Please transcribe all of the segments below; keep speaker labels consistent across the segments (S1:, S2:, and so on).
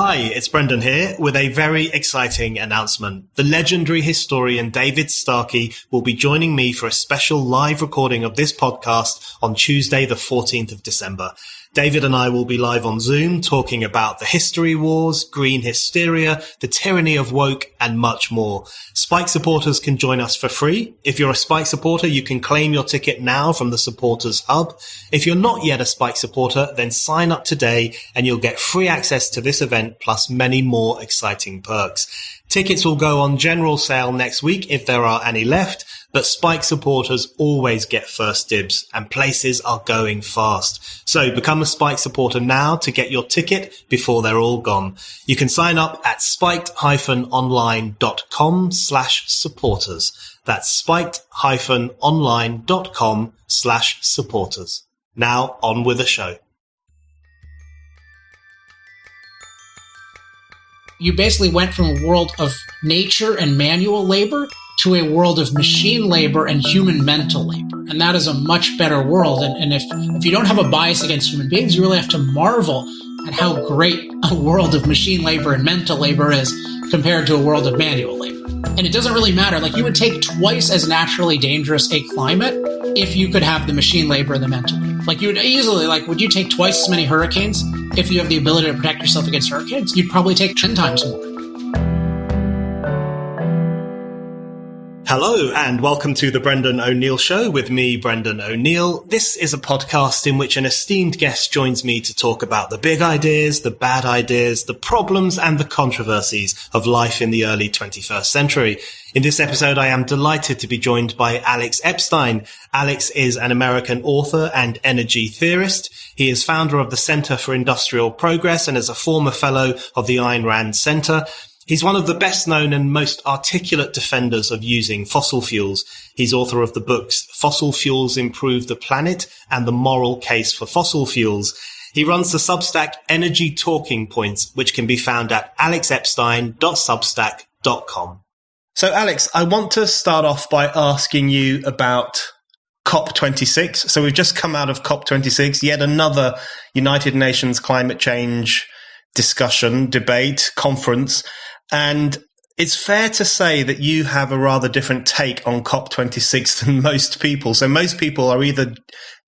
S1: Hi, it's Brendan here with a very exciting announcement. The legendary historian David Starkey will be joining me for a special live recording of this podcast on Tuesday, the 14th of December. David and I will be live on Zoom talking about the history wars, green hysteria, the tyranny of woke, and much more. Spike supporters can join us for free. If you're a Spike supporter, you can claim your ticket now from the supporters hub. If you're not yet a Spike supporter, then sign up today and you'll get free access to this event plus many more exciting perks. Tickets will go on general sale next week if there are any left, but Spike supporters always get first dibs and places are going fast. So become a Spike supporter now to get your ticket before they're all gone. You can sign up at spiked-online.com/supporters. That's spiked-online.com/supporters. Now on with the show.
S2: You basically went from a world of nature and manual labor to a world of machine labor and human mental labor. And that is a much better world. And if you don't have a bias against human beings, you really have to marvel at how great a world of machine labor and mental labor is compared to a world of manual labor. And it doesn't really matter. Like, you would take twice as naturally dangerous a climate if you could have the machine labor and the mental labor. Like, you would easily, would you take twice as many hurricanes if you have the ability to protect yourself against hurricanes? You'd probably take 10 times more.
S1: Hello and welcome to the Brendan O'Neill Show with me, Brendan O'Neill. This is a podcast in which an esteemed guest joins me to talk about the big ideas, the bad ideas, the problems and the controversies of life in the early 21st century. In this episode, I am delighted to be joined by Alex Epstein. Alex is an American author and energy theorist. He is founder of the Center for Industrial Progress and is a former fellow of the Ayn Rand Center. He's one of the best known and most articulate defenders of using fossil fuels. He's author of the books Fossil Fuels Improve the Planet and The Moral Case for Fossil Fuels. He runs the Substack Energy Talking Points, which can be found at alexepstein.substack.com. So, Alex, I want to start off by asking you about COP26. So we've just come out of COP26, yet another United Nations climate change discussion, debate, conference. And it's fair to say that you have a rather different take on COP26 than most people. So most people are either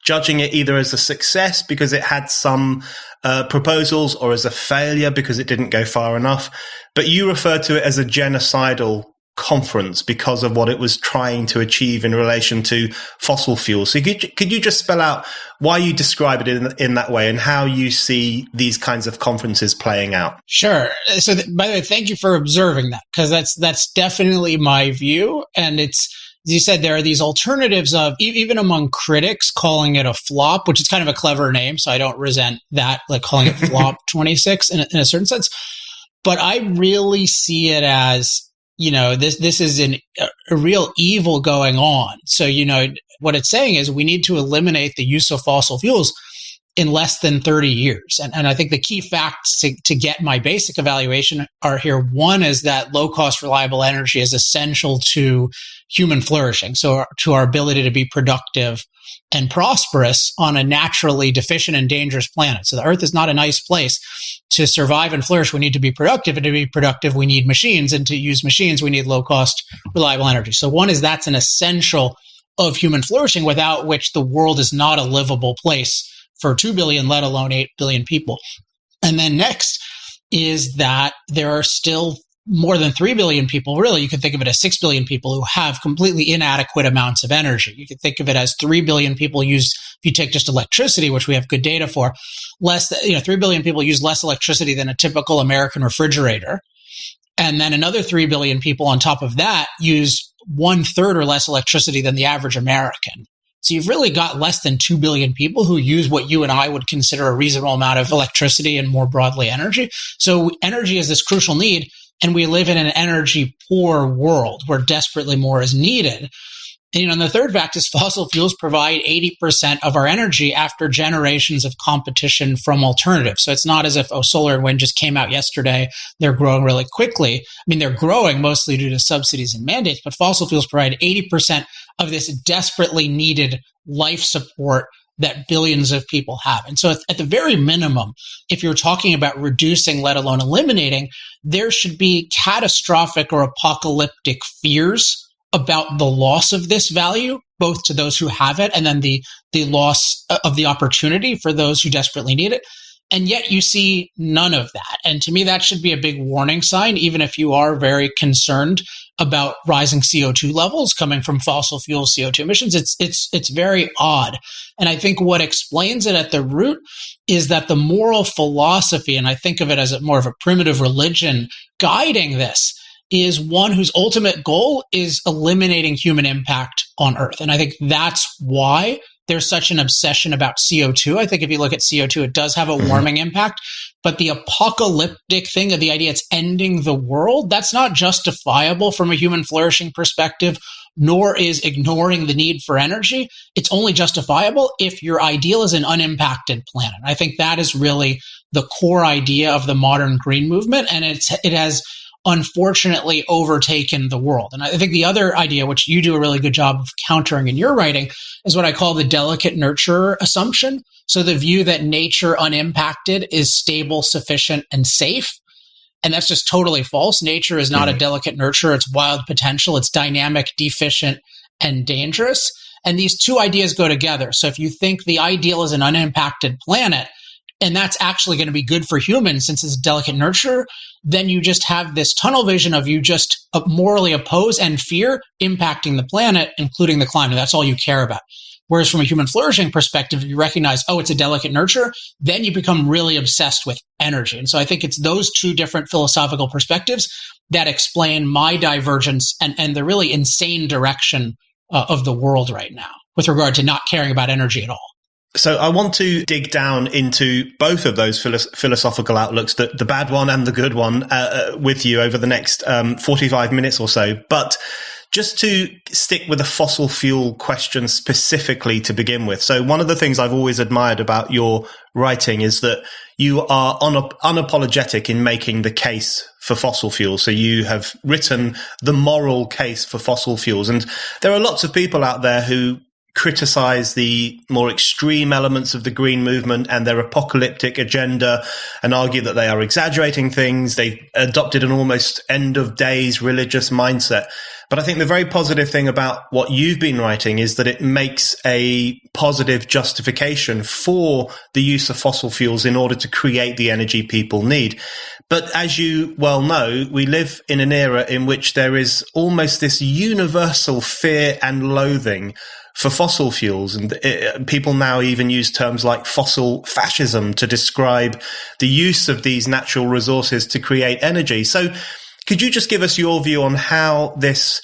S1: judging it either as a success because it had some proposals or as a failure because it didn't go far enough. But you refer to it as a genocidal conference because of what it was trying to achieve in relation to fossil fuels. So could you just spell out why you describe it in that way and how you see these kinds of conferences playing out?
S2: Sure. So, by the way, thank you for observing that, because that's definitely my view. And it's, as you said, there are these alternatives of, even among critics, calling it a flop, which is kind of a clever name. So I don't resent that, like calling it flop 26 in a certain sense. But I really see it as, this is a real evil going on. So, what it's saying is we need to eliminate the use of fossil fuels in less than 30 years. And I think the key facts to get my basic evaluation are here. One is that low-cost, reliable energy is essential to human flourishing, so to our ability to be productive and prosperous on a naturally deficient and dangerous planet. So the Earth is not a nice place. To survive and flourish, we need to be productive. And to be productive, we need machines. And to use machines, we need low-cost, reliable energy. So one is that's an essential of human flourishing, without which the world is not a livable place for 2 billion, let alone 8 billion people. And then next is that there are still more than 3 billion people, really, you could think of it as 6 billion people who have completely inadequate amounts of energy. You could think of it as 3 billion people use, if you take just electricity, which we have good data for, 3 billion people use less electricity than a typical American refrigerator. And then another 3 billion people on top of that use 1/3 or less electricity than the average American. So you've really got less than 2 billion people who use what you and I would consider a reasonable amount of electricity and more broadly energy. So energy is this crucial need. And we live in an energy poor world where desperately more is needed. And, and the third fact is fossil fuels provide 80% of our energy after generations of competition from alternatives. So it's not as if, solar and wind just came out yesterday. They're growing really quickly. I mean, they're growing mostly due to subsidies and mandates, but fossil fuels provide 80% of this desperately needed life support that billions of people have. And so at the very minimum, if you're talking about reducing, let alone eliminating, there should be catastrophic or apocalyptic fears about the loss of this value, both to those who have it and then the loss of the opportunity for those who desperately need it. And yet you see none of that. And to me, that should be a big warning sign, even if you are very concerned about rising CO2 levels coming from fossil fuel CO2 emissions. It's very odd. And I think what explains it at the root is that the moral philosophy, and I think of it as more of a primitive religion guiding this, is one whose ultimate goal is eliminating human impact on Earth. And I think that's why there's such an obsession about CO2. I think if you look at CO2, it does have a warming impact, but the apocalyptic thing of the idea it's ending the world, that's not justifiable from a human flourishing perspective, nor is ignoring the need for energy. It's only justifiable if your ideal is an unimpacted planet. I think that is really the core idea of the modern green movement, and it has unfortunately overtaken the world. And I think the other idea, which you do a really good job of countering in your writing, is what I call the delicate nurturer assumption. So the view that nature unimpacted is stable, sufficient, and safe. And that's just totally false. Nature is not a delicate nurturer. It's wild potential. It's dynamic, deficient, and dangerous. And these two ideas go together. So if you think the ideal is an unimpacted planet, and that's actually going to be good for humans since it's a delicate nurturer, then you just have this tunnel vision of you just morally oppose and fear impacting the planet, including the climate. That's all you care about. Whereas from a human flourishing perspective, you recognize, oh, it's a delicate nurture, then you become really obsessed with energy. And so I think it's those two different philosophical perspectives that explain my divergence and the really insane direction of the world right now with regard to not caring about energy at all.
S1: So I want to dig down into both of those philosophical outlooks, the bad one and the good one, with you over the next 45 minutes or so. But just to stick with the fossil fuel question specifically to begin with. So one of the things I've always admired about your writing is that you are unapologetic in making the case for fossil fuels. So you have written the moral case for fossil fuels. And there are lots of people out there who criticize the more extreme elements of the green movement and their apocalyptic agenda and argue that they are exaggerating things. They've adopted an almost end of days religious mindset. But I think the very positive thing about what you've been writing is that it makes a positive justification for the use of fossil fuels in order to create the energy people need. But as you well know, we live in an era in which there is almost this universal fear and loathing for fossil fuels. And people now even use terms like fossil fascism to describe the use of these natural resources to create energy. So could you just give us your view on how this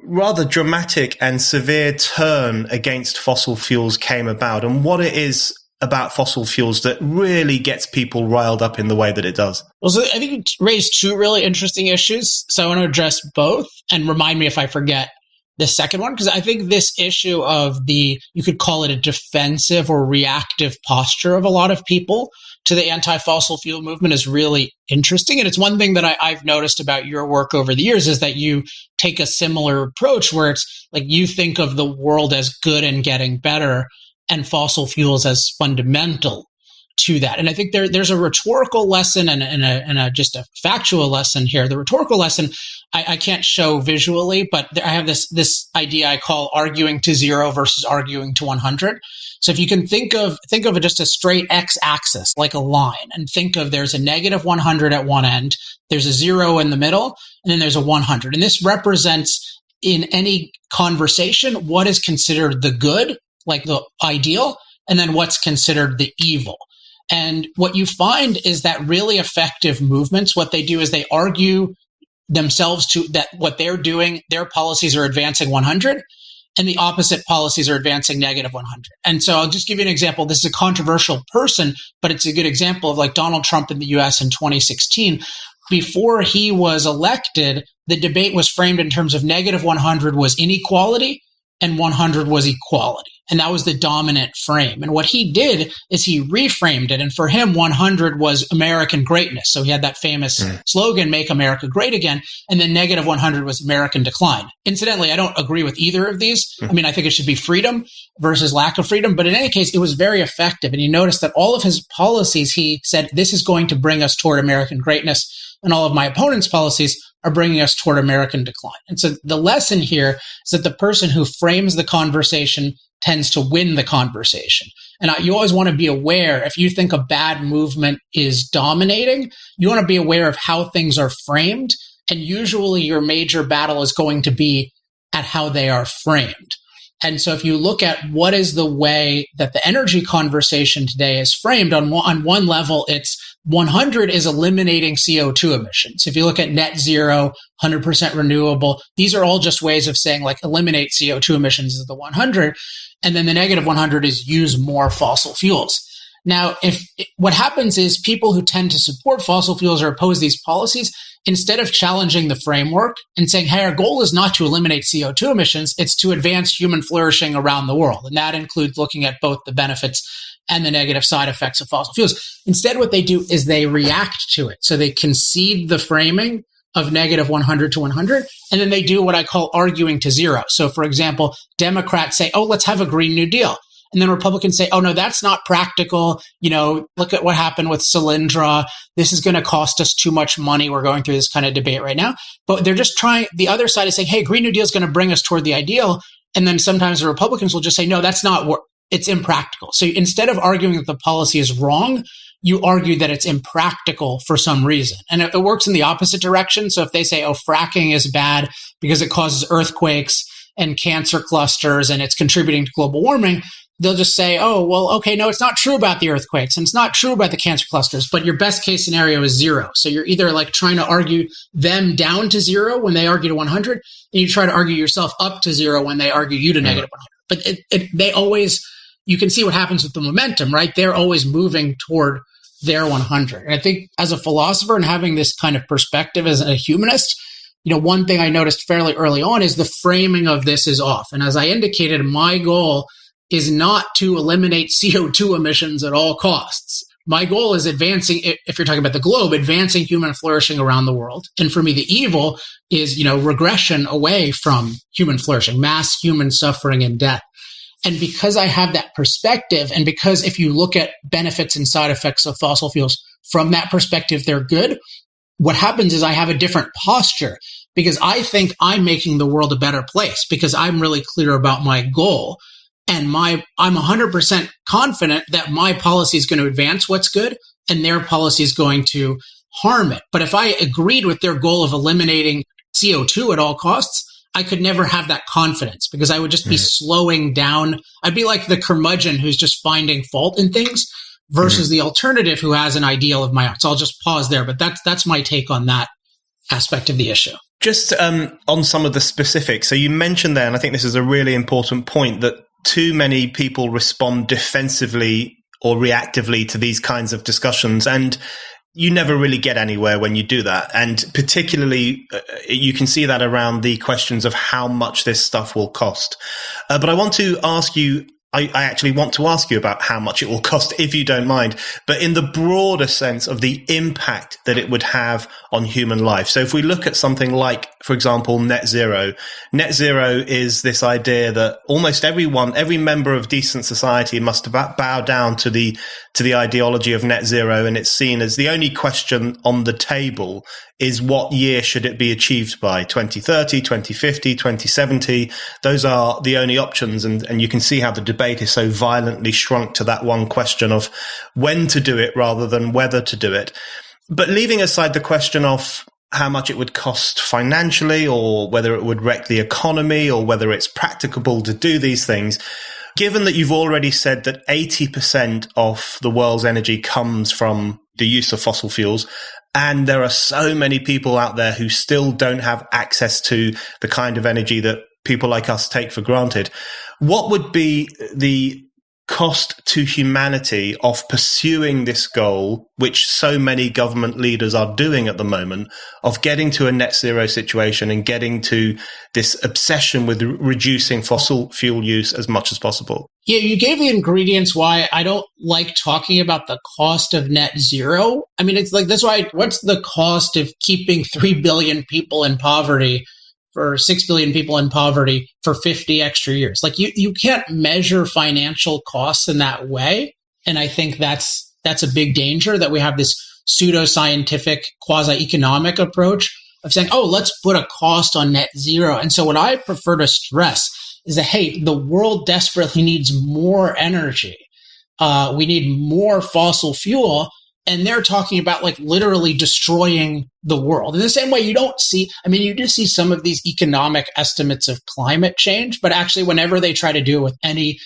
S1: rather dramatic and severe turn against fossil fuels came about and what it is about fossil fuels that really gets people riled up in the way that it does?
S2: Well, so I think you raised two really interesting issues. So I want to address both and remind me if I forget the second one, because I think this issue of you could call it a defensive or reactive posture of a lot of people to the anti-fossil fuel movement is really interesting. And it's one thing that I've noticed about your work over the years is that you take a similar approach where it's like you think of the world as good and getting better and fossil fuels as fundamental to that. And I think there's a rhetorical lesson and just a factual lesson here. The rhetorical lesson I can't show visually, but I have this idea I call arguing to zero versus arguing to 100. So if you can think of it just a straight x-axis, like a line, and think of there's a negative 100 at one end, there's a zero in the middle, and then there's a 100. And this represents in any conversation what is considered the good, like the ideal, and then what's considered the evil. And what you find is that really effective movements, what they do is they argue themselves to that what they're doing, their policies are advancing 100, and the opposite policies are advancing negative 100. And so I'll just give you an example. This is a controversial person, but it's a good example of like Donald Trump in the US in 2016. Before he was elected, the debate was framed in terms of negative 100 was inequality and 100 was equality. And that was the dominant frame. And what he did is he reframed it. And for him, 100 was American greatness. So he had that famous slogan, "Make America Great Again." And then negative 100 was American decline. Incidentally, I don't agree with either of these. I mean, I think it should be freedom versus lack of freedom. But in any case, it was very effective. And you notice that all of his policies, he said, this is going to bring us toward American greatness. And all of my opponent's policies are bringing us toward American decline. And so the lesson here is that the person who frames the conversation tends to win the conversation. And you always want to be aware, if you think a bad movement is dominating, you want to be aware of how things are framed. And usually your major battle is going to be at how they are framed. And so if you look at what is the way that the energy conversation today is framed, on one level, it's 100 is eliminating CO2 emissions. If you look at net zero, 100% renewable, these are all just ways of saying like eliminate CO2 emissions is the 100. And then the negative 100 is use more fossil fuels. Now, what happens is people who tend to support fossil fuels or oppose these policies, instead of challenging the framework and saying, hey, our goal is not to eliminate CO2 emissions, it's to advance human flourishing around the world. And that includes looking at both the benefits and the negative side effects of fossil fuels. Instead, what they do is they react to it. So they concede the framing of negative 100 to 100, and then they do what I call arguing to zero. So, for example, Democrats say, oh, let's have a Green New Deal. And then Republicans say, oh, no, that's not practical. You know, look at what happened with Solyndra. This is going to cost us too much money. We're going through this kind of debate right now. But they're just trying, the other side is saying, hey, Green New Deal is going to bring us toward the ideal. And then sometimes the Republicans will just say, no, that's not what, it's impractical. So instead of arguing that the policy is wrong, you argue that it's impractical for some reason. And it works in the opposite direction. So if they say, oh, fracking is bad because it causes earthquakes and cancer clusters and it's contributing to global warming, they'll just say, oh, well, okay, no, it's not true about the earthquakes and it's not true about the cancer clusters, but your best case scenario is zero. So you're either like trying to argue them down to zero when they argue to 100, and you try to argue yourself up to zero when they argue you to negative 100. But they always, you can see what happens with the momentum, right? They're always moving toward their 100. And I think as a philosopher and having this kind of perspective as a humanist, you know, one thing I noticed fairly early on is the framing of this is off. And as I indicated, my goal is not to eliminate CO2 emissions at all costs. My goal is advancing, if you're talking about the globe, advancing human flourishing around the world. And for me, the evil is, you know, regression away from human flourishing, mass human suffering and death. And because I have that perspective, and because if you look at benefits and side effects of fossil fuels from that perspective, they're good, what happens is I have a different posture because I think I'm making the world a better place because I'm really clear about my goal. And I'm 100% confident that my policy is going to advance what's good and their policy is going to harm it. But if I agreed with their goal of eliminating CO2 at all costs, I could never have that confidence because I would just be slowing down. I'd be like the curmudgeon who's just finding fault in things versus the alternative who has an ideal of my own. So I'll just pause there, but that's my take on that aspect of the issue.
S1: Just on some of the specifics. So you mentioned there, and I think this is a really important point, that too many people respond defensively or reactively to these kinds of discussions. And you never really get anywhere when you do that. And particularly, you can see that around the questions of how much this stuff will cost. But I want to ask you, I actually want to ask you about how much it will cost, if you don't mind, but in the broader sense of the impact that it would have on human life. So if we look at something like, for example, net zero is this idea that almost every member of decent society must bow down to the ideology of net zero. And it's seen as the only question on the table is what year should it be achieved by? 2030, 2050, 2070. Those are the only options. And you can see how the debate is so violently shrunk to that one question of when to do it rather than whether to do it. But leaving aside the question of how much it would cost financially or whether it would wreck the economy or whether it's practicable to do these things, given that you've already said that 80% of the world's energy comes from the use of fossil fuels, and there are so many people out there who still don't have access to the kind of energy that people like us take for granted, what would be the cost to humanity of pursuing this goal, which so many government leaders are doing at the moment, of getting to a net zero situation and getting to this obsession with reducing fossil fuel use as much as possible?
S2: Yeah, you gave the ingredients why I don't like talking about the cost of net zero. I mean, it's like, that's why, what's the cost of keeping 3 billion people in poverty for 6 billion people in poverty for 50 extra years? Like, you can't measure financial costs in that way. And I think that's a big danger, that we have this pseudoscientific, quasi-economic approach of saying, oh, let's put a cost on net zero. And so what I prefer to stress is that, hey, the world desperately needs more energy. We need more fossil fuel. And they're talking about like literally destroying the world. In the same way, you don't see, I mean, you do see some of these economic estimates of climate change, but actually whenever they try to do it with any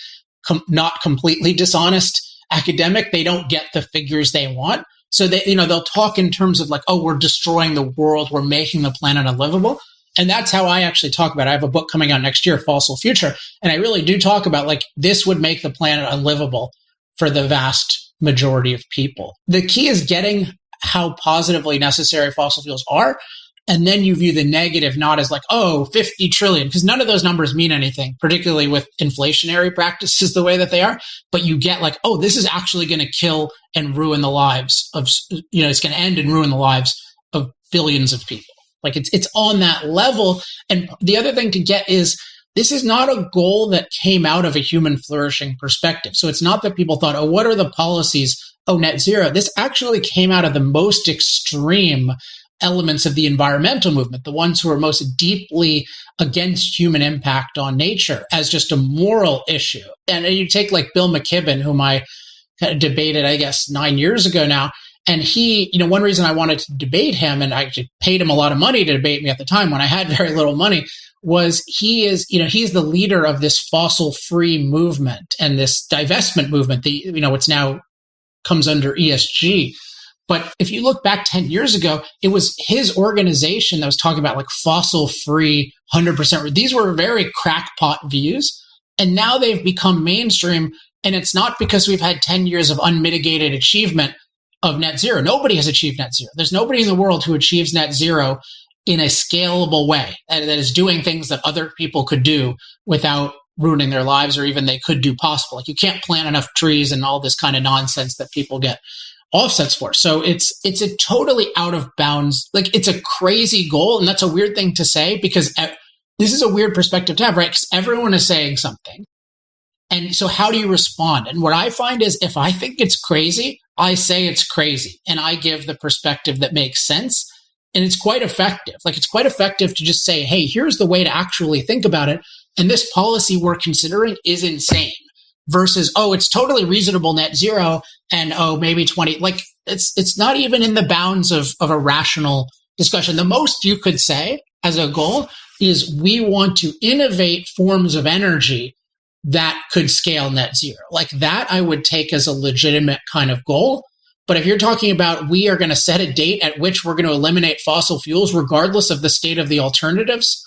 S2: not completely dishonest academic, they don't get the figures they want. So they, they'll talk in terms of like, oh, we're destroying the world, we're making the planet unlivable. And that's how I actually talk about it. I have a book coming out next year, Fossil Future. And I really do talk about like, this would make the planet unlivable for the vast majority of people. The key is getting how positively necessary fossil fuels are. And then you view the negative not as like, oh, 50 trillion, because none of those numbers mean anything, particularly with inflationary practices the way that they are. But you get like, oh, this is actually going to kill and ruin the lives of, it's going to end and ruin the lives of billions of people. Like it's on that level. And the other thing to get is, this is not a goal that came out of a human flourishing perspective. So it's not that people thought, oh, what are the policies? Oh, net zero. This actually came out of the most extreme elements of the environmental movement, the ones who are most deeply against human impact on nature as just a moral issue. And you take like Bill McKibben, whom I kind of debated, I guess, 9 years ago now. And he, one reason I wanted to debate him, and I actually paid him a lot of money to debate me at the time when I had very little money, was he's the leader of this fossil-free movement and this divestment movement that, it's now comes under ESG. But if you look back 10 years ago, it was his organization that was talking about like fossil-free, 100%. These were very crackpot views. And now they've become mainstream. And it's not because we've had 10 years of unmitigated achievement of net zero. Nobody has achieved net zero. There's nobody in the world who achieves net zero in a scalable way that is doing things that other people could do without ruining their lives, or even they could do possible. Like you can't plant enough trees and all this kind of nonsense that people get offsets for. So it's a totally out of bounds, like it's a crazy goal. And that's a weird thing to say, because this is a weird perspective to have, right? Because everyone is saying something. And so how do you respond? And what I find is, if I think it's crazy, I say it's crazy, and I give the perspective that makes sense. And it's quite effective. Like it's quite effective to just say, hey, here's the way to actually think about it. And this policy we're considering is insane, versus, oh, it's totally reasonable net zero. And oh, maybe 20, like it's not even in the bounds of a rational discussion. The most you could say as a goal is, we want to innovate forms of energy that could scale net zero. Like that I would take as a legitimate kind of goal. But if you're talking about, we are going to set a date at which we're going to eliminate fossil fuels, regardless of the state of the alternatives,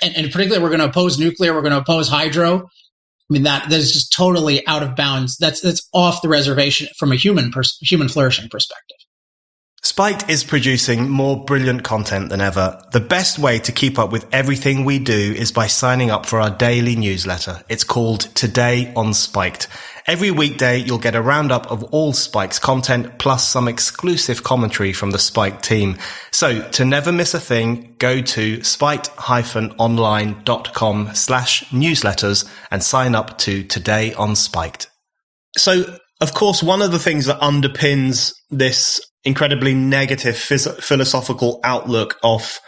S2: and particularly we're going to oppose nuclear, we're going to oppose hydro, I mean, that is just totally out of bounds. That's off the reservation from a human flourishing perspective.
S1: Spiked is producing more brilliant content than ever. The best way to keep up with everything we do is by signing up for our daily newsletter. It's called Today on Spiked. Every weekday, you'll get a roundup of all Spike's content, plus some exclusive commentary from the Spiked team. So to never miss a thing, go to spiked-online.com/newsletters and sign up to Today on Spiked. So, of course, one of the things that underpins this incredibly negative philosophical outlook of,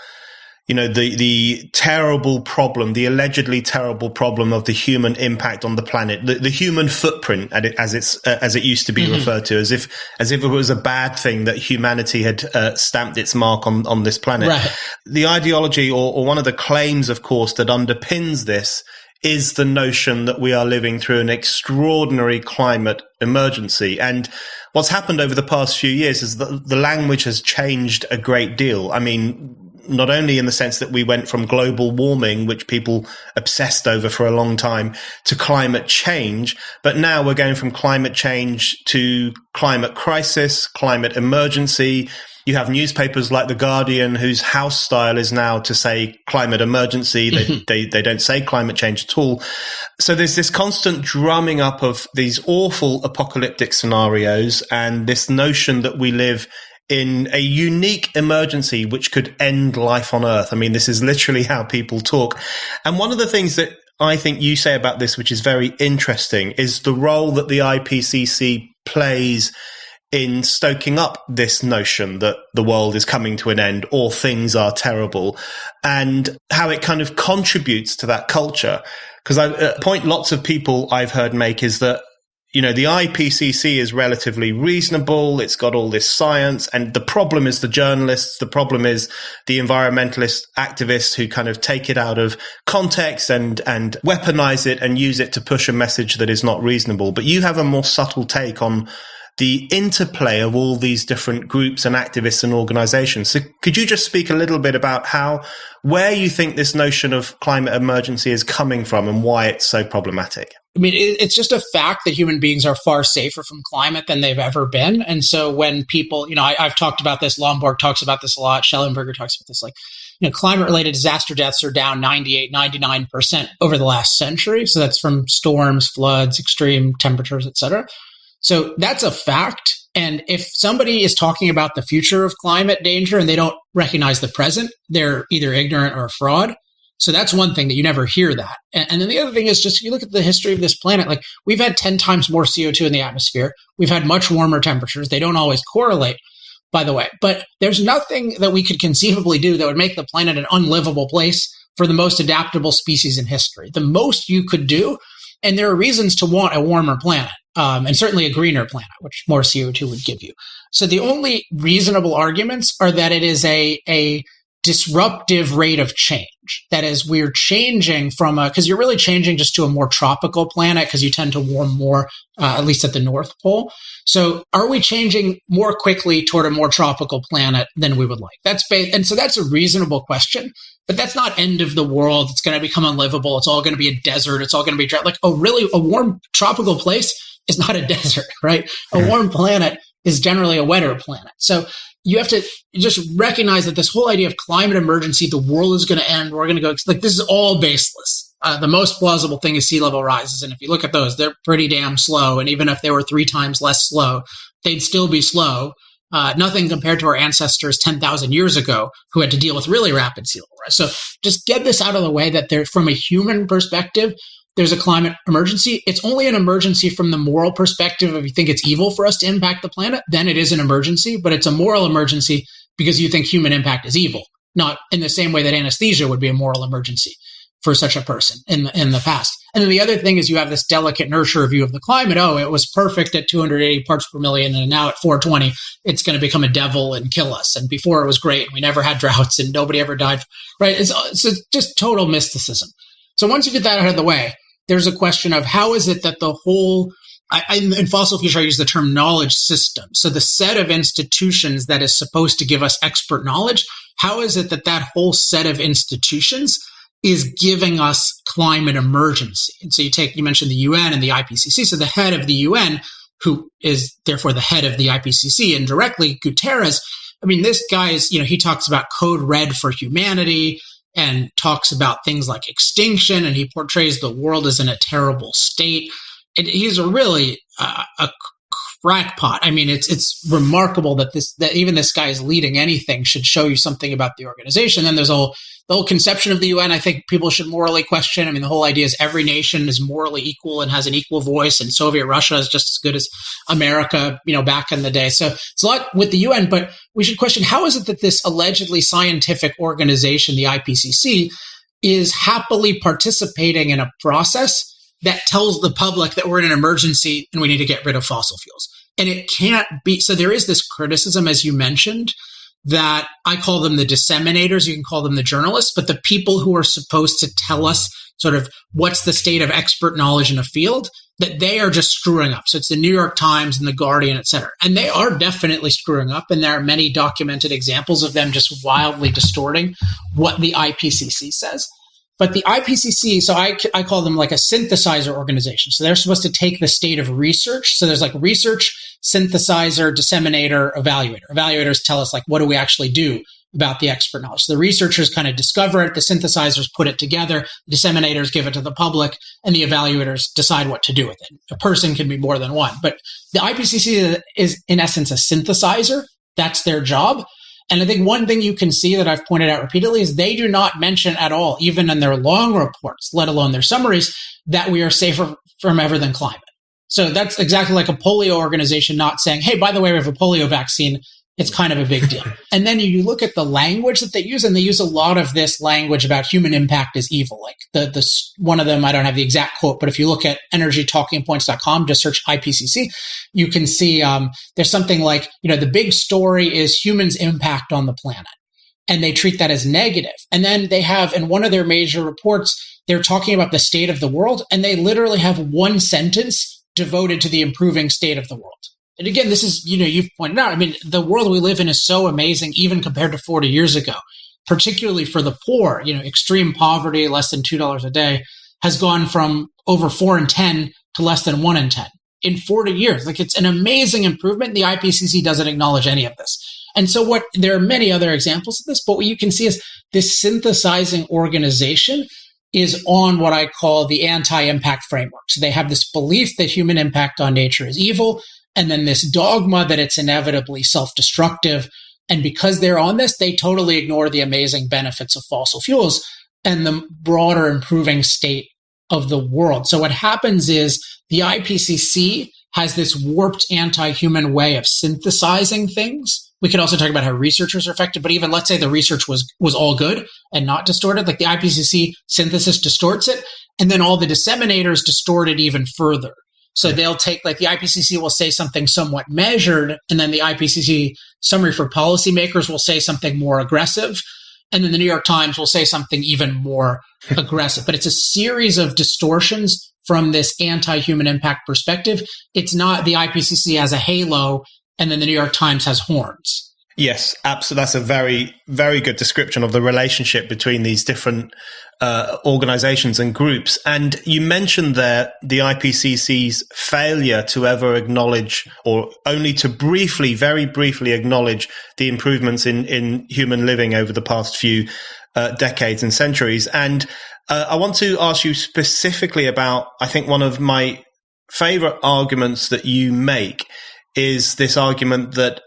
S1: the terrible problem, the allegedly terrible problem of the human impact on the planet, the human footprint, as it used to be referred to, as if it was a bad thing that humanity had stamped its mark on this planet.
S2: Right.
S1: The ideology, or one of the claims, of course, that underpins this is the notion that we are living through an extraordinary climate emergency. And what's happened over the past few years is that the language has changed a great deal. I mean, not only in the sense that we went from global warming, which people obsessed over for a long time, to climate change, but now we're going from climate change to climate crisis, climate emergency. You have newspapers like The Guardian, whose house style is now to say climate emergency. They don't say climate change at all. So there's this constant drumming up of these awful apocalyptic scenarios and this notion that we live in a unique emergency which could end life on Earth. I mean, this is literally how people talk. And one of the things that I think you say about this, which is very interesting, is the role that the IPCC plays in stoking up this notion that the world is coming to an end or things are terrible, and how it kind of contributes to that culture. Because a point lots of people I've heard make is that, you know, the IPCC is relatively reasonable. It's got all this science. And the problem is the journalists. The problem is the environmentalist activists who kind of take it out of context and weaponize it and use it to push a message that is not reasonable. But you have a more subtle take on the interplay of all these different groups and activists and organizations. So could you just speak a little bit about where you think this notion of climate emergency is coming from and why it's so problematic?
S2: I mean, it's just a fact that human beings are far safer from climate than they've ever been. And so when people, you know, I've talked about this, Lomborg talks about this a lot, Schellenberger talks about this, like, you know, climate-related disaster deaths are down 98, 99% over the last century. So that's from storms, floods, extreme temperatures, et cetera. So that's a fact. And if somebody is talking about the future of climate danger and they don't recognize the present, they're either ignorant or a fraud. So that's one thing that you never hear that. And then the other thing is just, if you look at the history of this planet, like, we've had 10 times more CO2 in the atmosphere. We've had much warmer temperatures. They don't always correlate, by the way. But there's nothing that we could conceivably do that would make the planet an unlivable place for the most adaptable species in history. The most you could do, and there are reasons to want a warmer planet. And certainly a greener planet, which more CO2 would give you. So the only reasonable arguments are that it is a disruptive rate of change. That is, we're changing from because you're really changing just to a more tropical planet because you tend to warm more, at least at the North Pole. So are we changing more quickly toward a more tropical planet than we would like? And so that's a reasonable question, but that's not end of the world. It's going to become unlivable. It's all going to be a desert. It's all going to be dry. Like, really, a warm tropical place is not a desert, right? A warm planet is generally a wetter planet. So you have to just recognize that this whole idea of climate emergency, the world is going to end, we're going to go, like, this is all baseless. The most plausible thing is sea level rises. And if you look at those, they're pretty damn slow. And even if they were 3 times less slow, they'd still be slow. Nothing compared to our ancestors 10,000 years ago who had to deal with really rapid sea level rise. So just get this out of the way that there, from a human perspective, there's a climate emergency. It's only an emergency from the moral perspective. If you think it's evil for us to impact the planet, then it is an emergency, but it's a moral emergency because you think human impact is evil, not in the same way that anesthesia would be a moral emergency for such a person in the past. And then the other thing is you have this delicate nurture view of the climate. Oh, it was perfect at 280 parts per million, and now at 420, it's going to become a devil and kill us. And before it was great, and we never had droughts, and nobody ever died, right? It's just total mysticism. So once you get that out of the way, there's a question of how is it that the whole, in fossil future, I use the term knowledge system. So the set of institutions that is supposed to give us expert knowledge, how is it that that whole set of institutions is giving us climate emergency? And so you mentioned the UN and the IPCC. So the head of the UN, who is therefore the head of the IPCC indirectly, Guterres, I mean, this guy is, he talks about code red for humanity and talks about things like extinction, and he portrays the world as in a terrible state. And he's a really a crackpot. I mean, it's remarkable that even this guy is leading anything should show you something about the organization. Then there's the whole conception of the UN, I think people should morally question. I mean, the whole idea is every nation is morally equal and has an equal voice, and Soviet Russia is just as good as America, back in the day. So it's a lot with the UN, but we should question, how is it that this allegedly scientific organization, the IPCC, is happily participating in a process that tells the public that we're in an emergency and we need to get rid of fossil fuels? And it can't be. So there is this criticism, as you mentioned, that I call them the disseminators, you can call them the journalists, but the people who are supposed to tell us sort of what's the state of expert knowledge in a field, that they are just screwing up. So it's the New York Times and the Guardian, et cetera. And they are definitely screwing up. And there are many documented examples of them just wildly distorting what the IPCC says. But the IPCC, so I call them like a synthesizer organization. So they're supposed to take the state of research. So there's like research, synthesizer, disseminator, evaluator. Evaluators tell us like, what do we actually do about the expert knowledge? So the researchers kind of discover it, the synthesizers put it together, the disseminators give it to the public, and the evaluators decide what to do with it. A person can be more than one. But the IPCC is in essence a synthesizer. That's their job. And I think one thing you can see that I've pointed out repeatedly is they do not mention at all, even in their long reports, let alone their summaries, that we are safer from ever than climate. So that's exactly like a polio organization not saying, hey, by the way, we have a polio vaccine. It's kind of a big deal. And then you look at the language that they use, and they use a lot of this language about human impact is evil. Like the one of them, I don't have the exact quote, but if you look at energytalkingpoints.com, just search IPCC, you can see there's something like, the big story is humans' impact on the planet. And they treat that as negative. And then they have, in one of their major reports, they're talking about the state of the world, and they literally have one sentence devoted to the improving state of the world. And again, this is, you've pointed out, the world we live in is so amazing, even compared to 40 years ago, particularly for the poor. Extreme poverty, less than $2 a day, has gone from over 4 in 10 to less than 1 in 10 in 40 years. Like, it's an amazing improvement. The IPCC doesn't acknowledge any of this. And so there are many other examples of this, but what you can see is this synthesizing organization is on what I call the anti-impact framework. So they have this belief that human impact on nature is evil, and then this dogma that it's inevitably self-destructive. And because they're on this, they totally ignore the amazing benefits of fossil fuels and the broader improving state of the world. So what happens is the IPCC has this warped anti-human way of synthesizing things. We could also talk about how researchers are affected, but even let's say the research was all good and not distorted, like the IPCC synthesis distorts it, and then all the disseminators distort it even further. So they'll take, like the IPCC will say something somewhat measured, and then the IPCC summary for policymakers will say something more aggressive, and then the New York Times will say something even more aggressive. But it's a series of distortions from this anti-human impact perspective. It's not the IPCC has a halo, and then the New York Times has horns.
S1: Yes, absolutely. That's a very, very good description of the relationship between these different organizations and groups. And you mentioned there the IPCC's failure to ever acknowledge, or only to very briefly acknowledge, the improvements in human living over the past few decades and centuries. And I want to ask you specifically about, I think one of my favorite arguments that you make is this argument that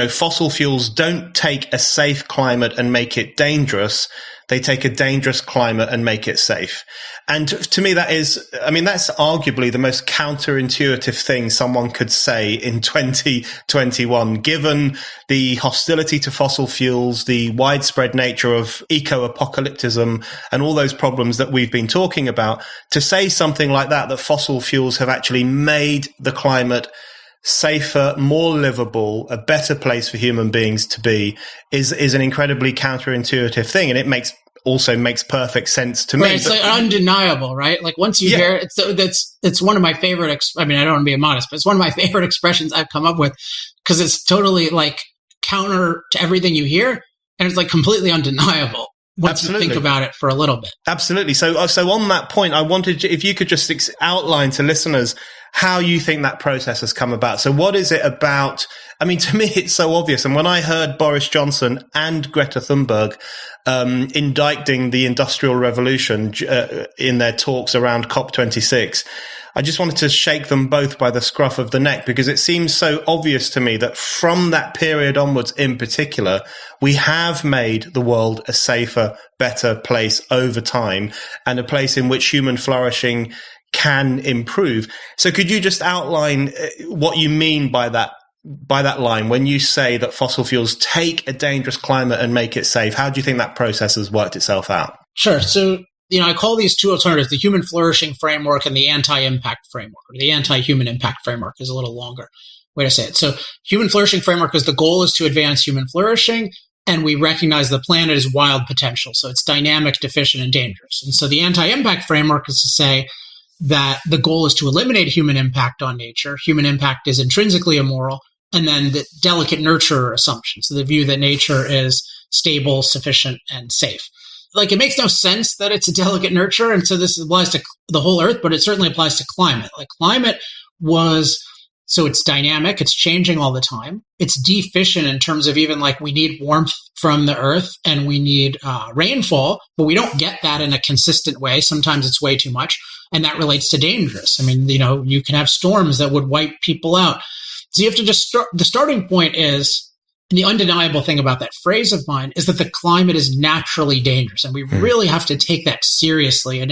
S1: fossil fuels don't take a safe climate and make it dangerous. They take a dangerous climate and make it safe. And to me, that's arguably the most counterintuitive thing someone could say in 2021, given the hostility to fossil fuels, the widespread nature of eco-apocalypticism, and all those problems that we've been talking about. To say something like that fossil fuels have actually made the climate safer, more livable, a better place for human beings to be is an incredibly counterintuitive thing. And it makes perfect sense to me.
S2: Right, it's like undeniable, right? Like once you hear it, it's one of my favorite, I don't want to be immodest, but it's one of my favorite expressions I've come up with, because it's totally like counter to everything you hear. And it's like completely undeniable once you think about it for a little bit.
S1: Absolutely. So on that point, I wanted if you could just outline to listeners how you think that process has come about. So what is it about? To me, it's so obvious. And when I heard Boris Johnson and Greta Thunberg indicting the Industrial Revolution in their talks around COP26, I just wanted to shake them both by the scruff of the neck, because it seems so obvious to me that from that period onwards in particular, we have made the world a safer, better place over time, and a place in which human flourishing can improve. So could you just outline what you mean by that line when you say that fossil fuels take a dangerous climate and make it safe? How do you think that process has worked itself out?
S2: Sure. So, I call these two alternatives, the human flourishing framework and the anti-impact framework. Or the anti-human impact framework is a little longer way to say it. So human flourishing framework is the goal is to advance human flourishing, and we recognize the planet is wild potential. So it's dynamic, deficient, and dangerous. And so the anti-impact framework is to say, that the goal is to eliminate human impact on nature. Human impact is intrinsically immoral. And then the delicate nurturer assumption. So the view that nature is stable, sufficient, and safe. Like, it makes no sense that it's a delicate nurture. And so this applies to the whole earth, but it certainly applies to climate. Like, climate so it's dynamic, it's changing all the time. It's deficient in terms of even like we need warmth from the earth and we need rainfall, but we don't get that in a consistent way. Sometimes it's way too much. And that relates to dangerous. I mean, you can have storms that would wipe people out. So you have to just start. The starting point is, and the undeniable thing about that phrase of mine is that the climate is naturally dangerous. And we really have to take that seriously. And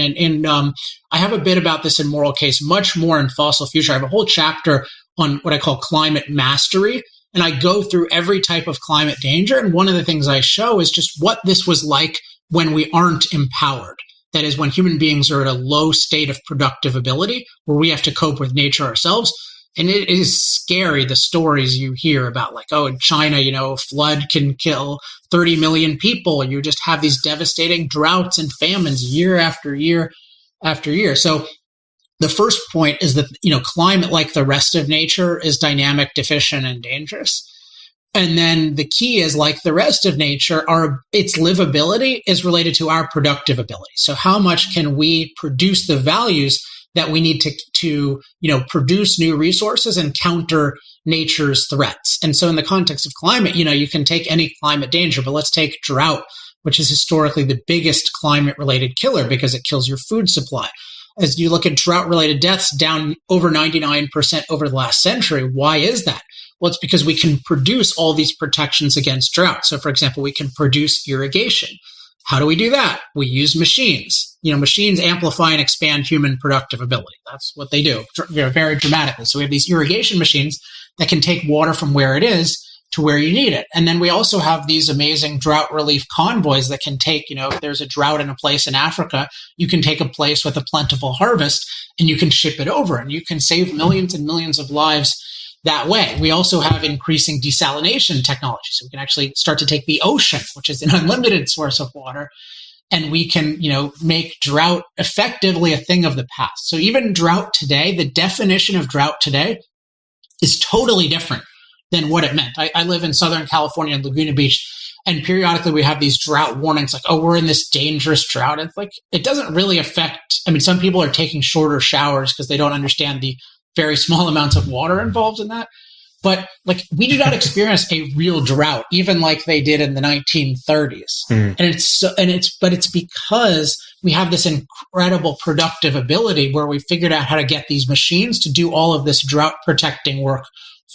S2: I have a bit about this in Moral Case, much more in Fossil Future. I have a whole chapter on what I call climate mastery. And I go through every type of climate danger. And one of the things I show is just what this was like when we aren't empowered. That is, when human beings are at a low state of productive ability, where we have to cope with nature ourselves. And it is scary, the stories you hear about, like, oh, in China, a flood can kill 30 million people. And you just have these devastating droughts and famines year after year after year. So the first point is that, climate, like the rest of nature, is dynamic, deficient, and dangerous. And then the key is, like the rest of nature, its livability is related to our productive ability. So how much can we produce the values that we need to produce new resources and counter nature's threats? And so in the context of climate, you can take any climate danger, but let's take drought, which is historically the biggest climate-related killer because it kills your food supply. As you look at drought-related deaths, down over 99% over the last century. Why is that? Well, it's because we can produce all these protections against drought. So, for example, we can produce irrigation. How do we do that? We use machines. Machines amplify and expand human productive ability. That's what they do, very dramatically. So we have these irrigation machines that can take water from where it is to where you need it. And then we also have these amazing drought relief convoys that can take, if there's a drought in a place in Africa, you can take a place with a plentiful harvest and you can ship it over and you can save millions and millions of lives that way. We also have increasing desalination technology. So we can actually start to take the ocean, which is an unlimited source of water, and we can, make drought effectively a thing of the past. So even drought today, the definition of drought today is totally different than what it meant. I live in Southern California in Laguna Beach, and periodically we have these drought warnings like, oh, we're in this dangerous drought. It's like, it doesn't really affect, some people are taking shorter showers because they don't understand the very small amounts of water involved in that. But we do not experience a real drought, even like they did in the 1930s. And it's because we have this incredible productive ability where we figured out how to get these machines to do all of this drought protecting work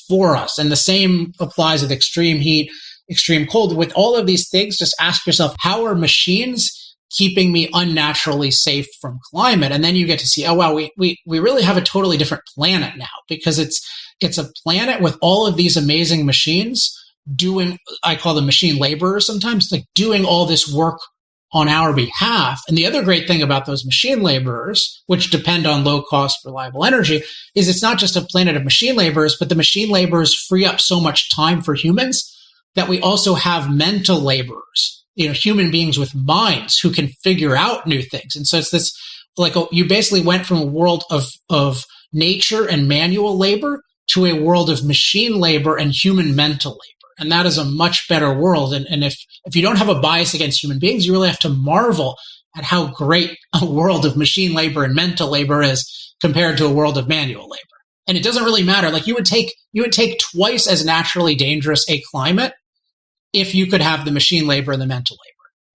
S2: for us. And the same applies with extreme heat, extreme cold. With all of these things, just ask yourself, how are machines keeping me unnaturally safe from climate? And then you get to see, oh, wow, we really have a totally different planet now, because it's a planet with all of these amazing machines doing, I call them machine laborers sometimes, doing all this work on our behalf. And the other great thing about those machine laborers, which depend on low cost, reliable energy, is it's not just a planet of machine laborers, but the machine laborers free up so much time for humans that we also have mental laborers, human beings with minds who can figure out new things. And so it's this, you basically went from a world of nature and manual labor to a world of machine labor and human mental labor. And that is a much better world. And if you don't have a bias against human beings, you really have to marvel at how great a world of machine labor and mental labor is compared to a world of manual labor. And it doesn't really matter. You would take twice as naturally dangerous a climate if you could have the machine labor and the mental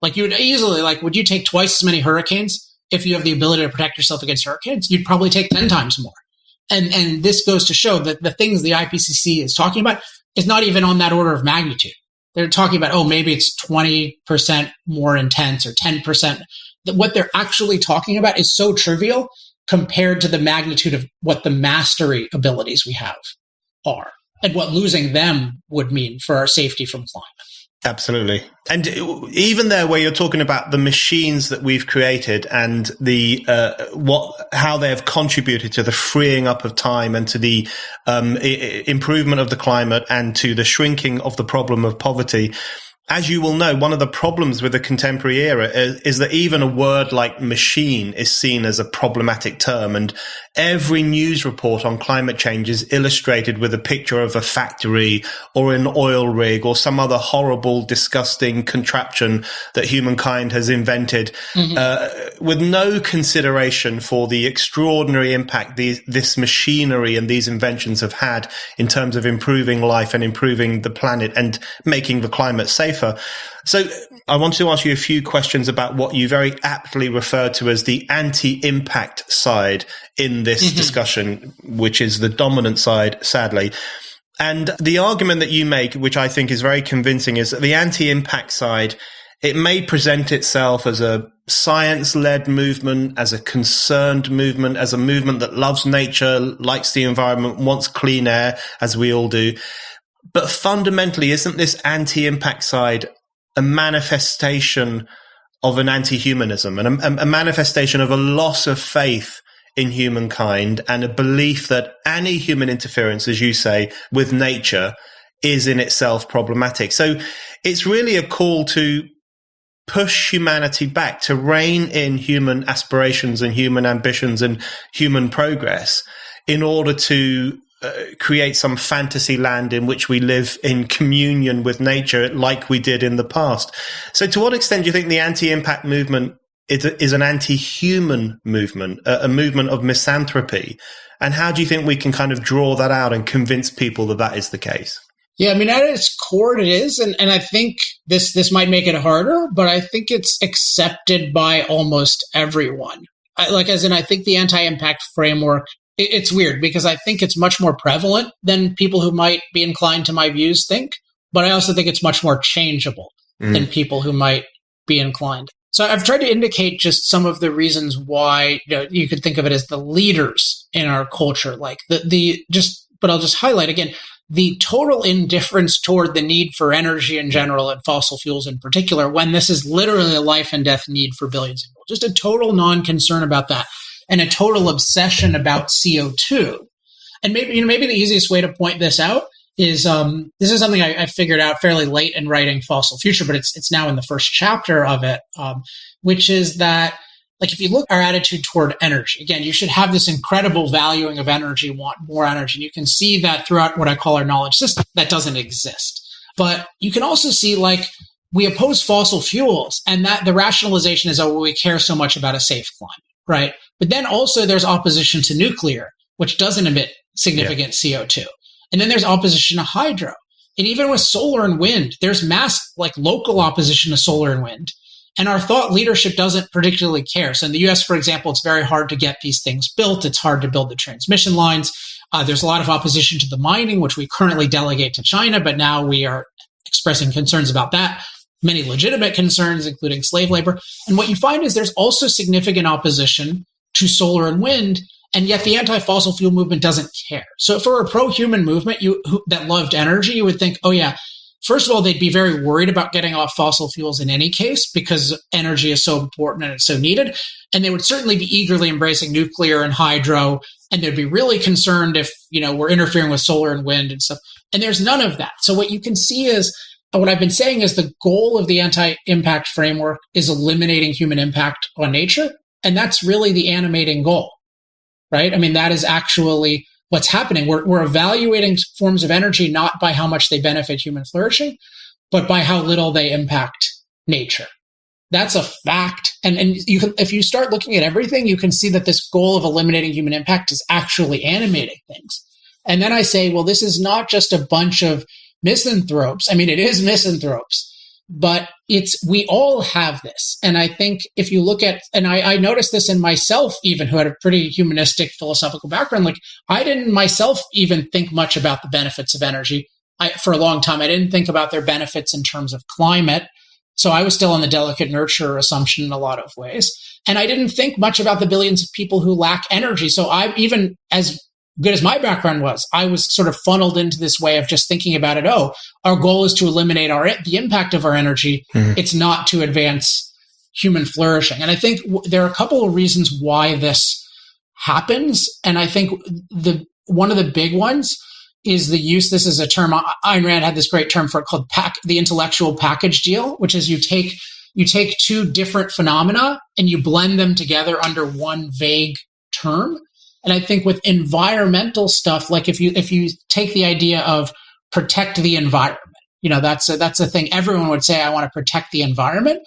S2: labor. You would easily, would you take twice as many hurricanes if you have the ability to protect yourself against hurricanes? You'd probably take 10 times more. And this goes to show that the things the IPCC is talking about is not even on that order of magnitude. They're talking about, oh, maybe it's 20% more intense or 10%. What they're actually talking about is so trivial compared to the magnitude of what the mastery abilities we have are and what losing them would mean for our safety from climate.
S1: Absolutely. And even there where you're talking about the machines that we've created and the how they have contributed to the freeing up of time and to the improvement of the climate and to the shrinking of the problem of poverty, as you will know, one of the problems with the contemporary era is that even a word like machine is seen as a problematic term. And every news report on climate change is illustrated with a picture of a factory or an oil rig or some other horrible, disgusting contraption that humankind has invented, with no consideration for the extraordinary impact this machinery and these inventions have had in terms of improving life and improving the planet and making the climate safer. So I want to ask you a few questions about what you very aptly refer to as the anti-impact side in this discussion, which is the dominant side, sadly. And the argument that you make, which I think is very convincing, is that the anti-impact side, it may present itself as a science-led movement, as a concerned movement, as a movement that loves nature, likes the environment, wants clean air, as we all do. But fundamentally, isn't this anti-impact side a manifestation of an anti-humanism and a manifestation of a loss of faith in humankind and a belief that any human interference, as you say, with nature is in itself problematic? So it's really a call to push humanity back, to rein in human aspirations and human ambitions and human progress in order to create some fantasy land in which we live in communion with nature like we did in the past. So to what extent do you think the anti-impact movement is an anti-human movement, a movement of misanthropy? And how do you think we can kind of draw that out and convince people that that is the case?
S2: Yeah, I mean, at its core, it is. And I think this might make it harder, but I think it's accepted by almost everyone. I think the anti-impact framework, it's weird because I think it's much more prevalent than people who might be inclined to my views think, but I also think it's much more changeable than people who might be inclined. So I've tried to indicate just some of the reasons why you could think of it as the leaders in our culture, like but I'll just highlight again, the total indifference toward the need for energy in general and fossil fuels in particular, when this is literally a life and death need for billions of people, just a total non-concern about that. And a total obsession about CO2. And maybe the easiest way to point this out is this is something I figured out fairly late in writing Fossil Future, but it's now in the first chapter of it, which is that, like, if you look at our attitude toward energy, again, you should have this incredible valuing of energy, want more energy. And you can see that throughout what I call our knowledge system. That doesn't exist. But you can also see, like, we oppose fossil fuels, and that the rationalization is, we care so much about a safe climate, right? But then also there's opposition to nuclear, which doesn't emit significant CO2. And then there's opposition to hydro. And even with solar and wind, there's local opposition to solar and wind. And our thought leadership doesn't particularly care. So in the US, for example, it's very hard to get these things built. It's hard to build the transmission lines. There's a lot of opposition to the mining, which we currently delegate to China, but now we are expressing concerns about that. Many legitimate concerns, including slave labor. And what you find is there's also significant opposition to solar and wind, and yet the anti-fossil fuel movement doesn't care. So if we're a pro-human movement that loved energy, you would think, first of all, they'd be very worried about getting off fossil fuels in any case because energy is so important and it's so needed. And they would certainly be eagerly embracing nuclear and hydro, and they'd be really concerned if, we're interfering with solar and wind and stuff. And there's none of that. So what you can see is, what I've been saying is the goal of the anti-impact framework is eliminating human impact on nature. And that's really the animating goal, right? I mean, that is actually what's happening. We're evaluating forms of energy not by how much they benefit human flourishing, but by how little they impact nature. That's a fact. And you can, if you start looking at everything, you can see that this goal of eliminating human impact is actually animating things. And then I say, well, this is not just a bunch of misanthropes. I mean, it is misanthropes. But we all have this. And I think if you look at, and I noticed this in myself, even who had a pretty humanistic philosophical background, like I didn't myself even think much about the benefits of energy. For a long time, I didn't think about their benefits in terms of climate. So I was still on the delicate nurture assumption in a lot of ways. And I didn't think much about the billions of people who lack energy. So even as good as my background was, I was sort of funneled into this way of just thinking about it. Our goal is to eliminate the impact of our energy. It's not to advance human flourishing. And I think there are a couple of reasons why this happens. And I think one of the big ones is the use, this is a term, Ayn Rand had this great term for it called the intellectual package deal, which is you take two different phenomena and you blend them together under one vague term. And I think with environmental stuff, like if you take the idea of protect the environment, that's a thing everyone would say, I want to protect the environment.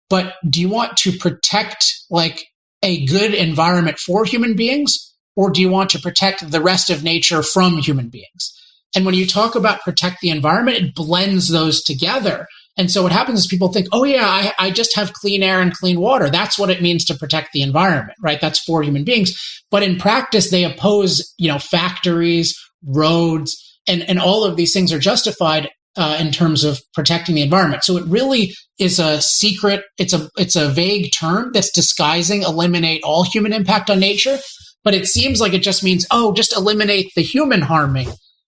S2: But do you want to protect like a good environment for human beings, or do you want to protect the rest of nature from human beings? And when you talk about protect the environment, it blends those together. And so what happens is people think, oh yeah, I just have clean air and clean water. That's what it means to protect the environment, right? That's for human beings. But in practice, they oppose, factories, roads, and all of these things are justified in terms of protecting the environment. So it really is a secret. It's a vague term that's disguising eliminate all human impact on nature. But it seems like it just means, just eliminate the human harming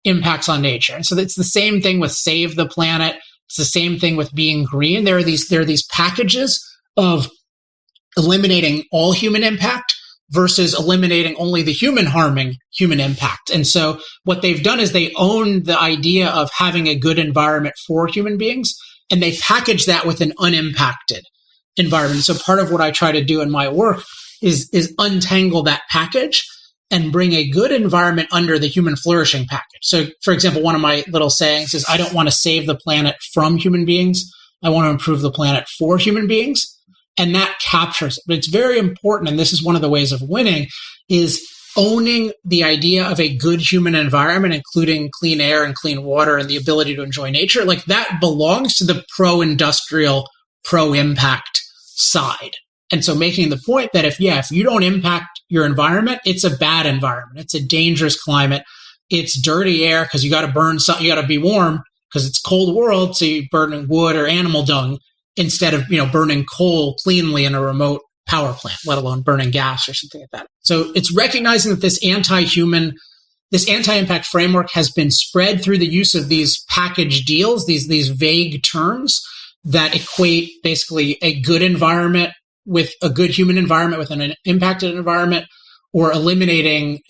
S2: impacts on nature. And so it's the same thing with save the planet. It's the same thing with being green. There are these packages of eliminating all human impact versus eliminating only the human harming human impact. And so what they've done is they own the idea of having a good environment for human beings, and they package that with an unimpacted environment. So part of what I try to do in my work is untangle that package and bring a good environment under the human flourishing package. So, for example, one of my little sayings is, I don't want to save the planet from human beings. I want to improve the planet for human beings. And that captures it. But it's very important, and this is one of the ways of winning, is owning the idea of a good human environment, including clean air and clean water and the ability to enjoy nature. Like that belongs to the pro-industrial, pro-impact side. And so making the point that if you don't impact your environment, it's a bad environment. It's a dangerous climate. It's dirty air because you got to burn something. You got to be warm because it's cold world. So you burn wood or animal dung instead of, burning coal cleanly in a remote power plant, let alone burning gas or something like that. So it's recognizing that this anti-human, this anti-impact framework has been spread through the use of these package deals, these vague terms that equate basically a good environment with a good human environment with an impacted environment, or eliminating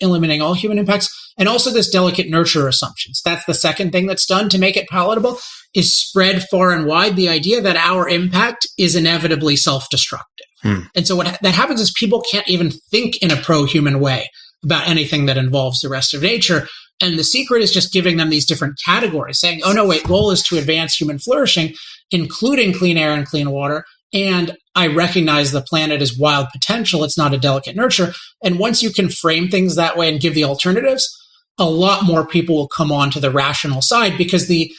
S2: all human impacts. And also this delicate nurture assumptions. That's the second thing that's done to make it palatable, is spread far and wide the idea that our impact is inevitably self-destructive. And so what that happens is people can't even think in a pro-human way about anything that involves the rest of nature. And the secret is just giving them these different categories, saying, goal is to advance human flourishing, including clean air and clean water. And I recognize the planet is wild potential. It's not a delicate nurture. And once you can frame things that way and give the alternatives, a lot more people will come on to the rational side, because the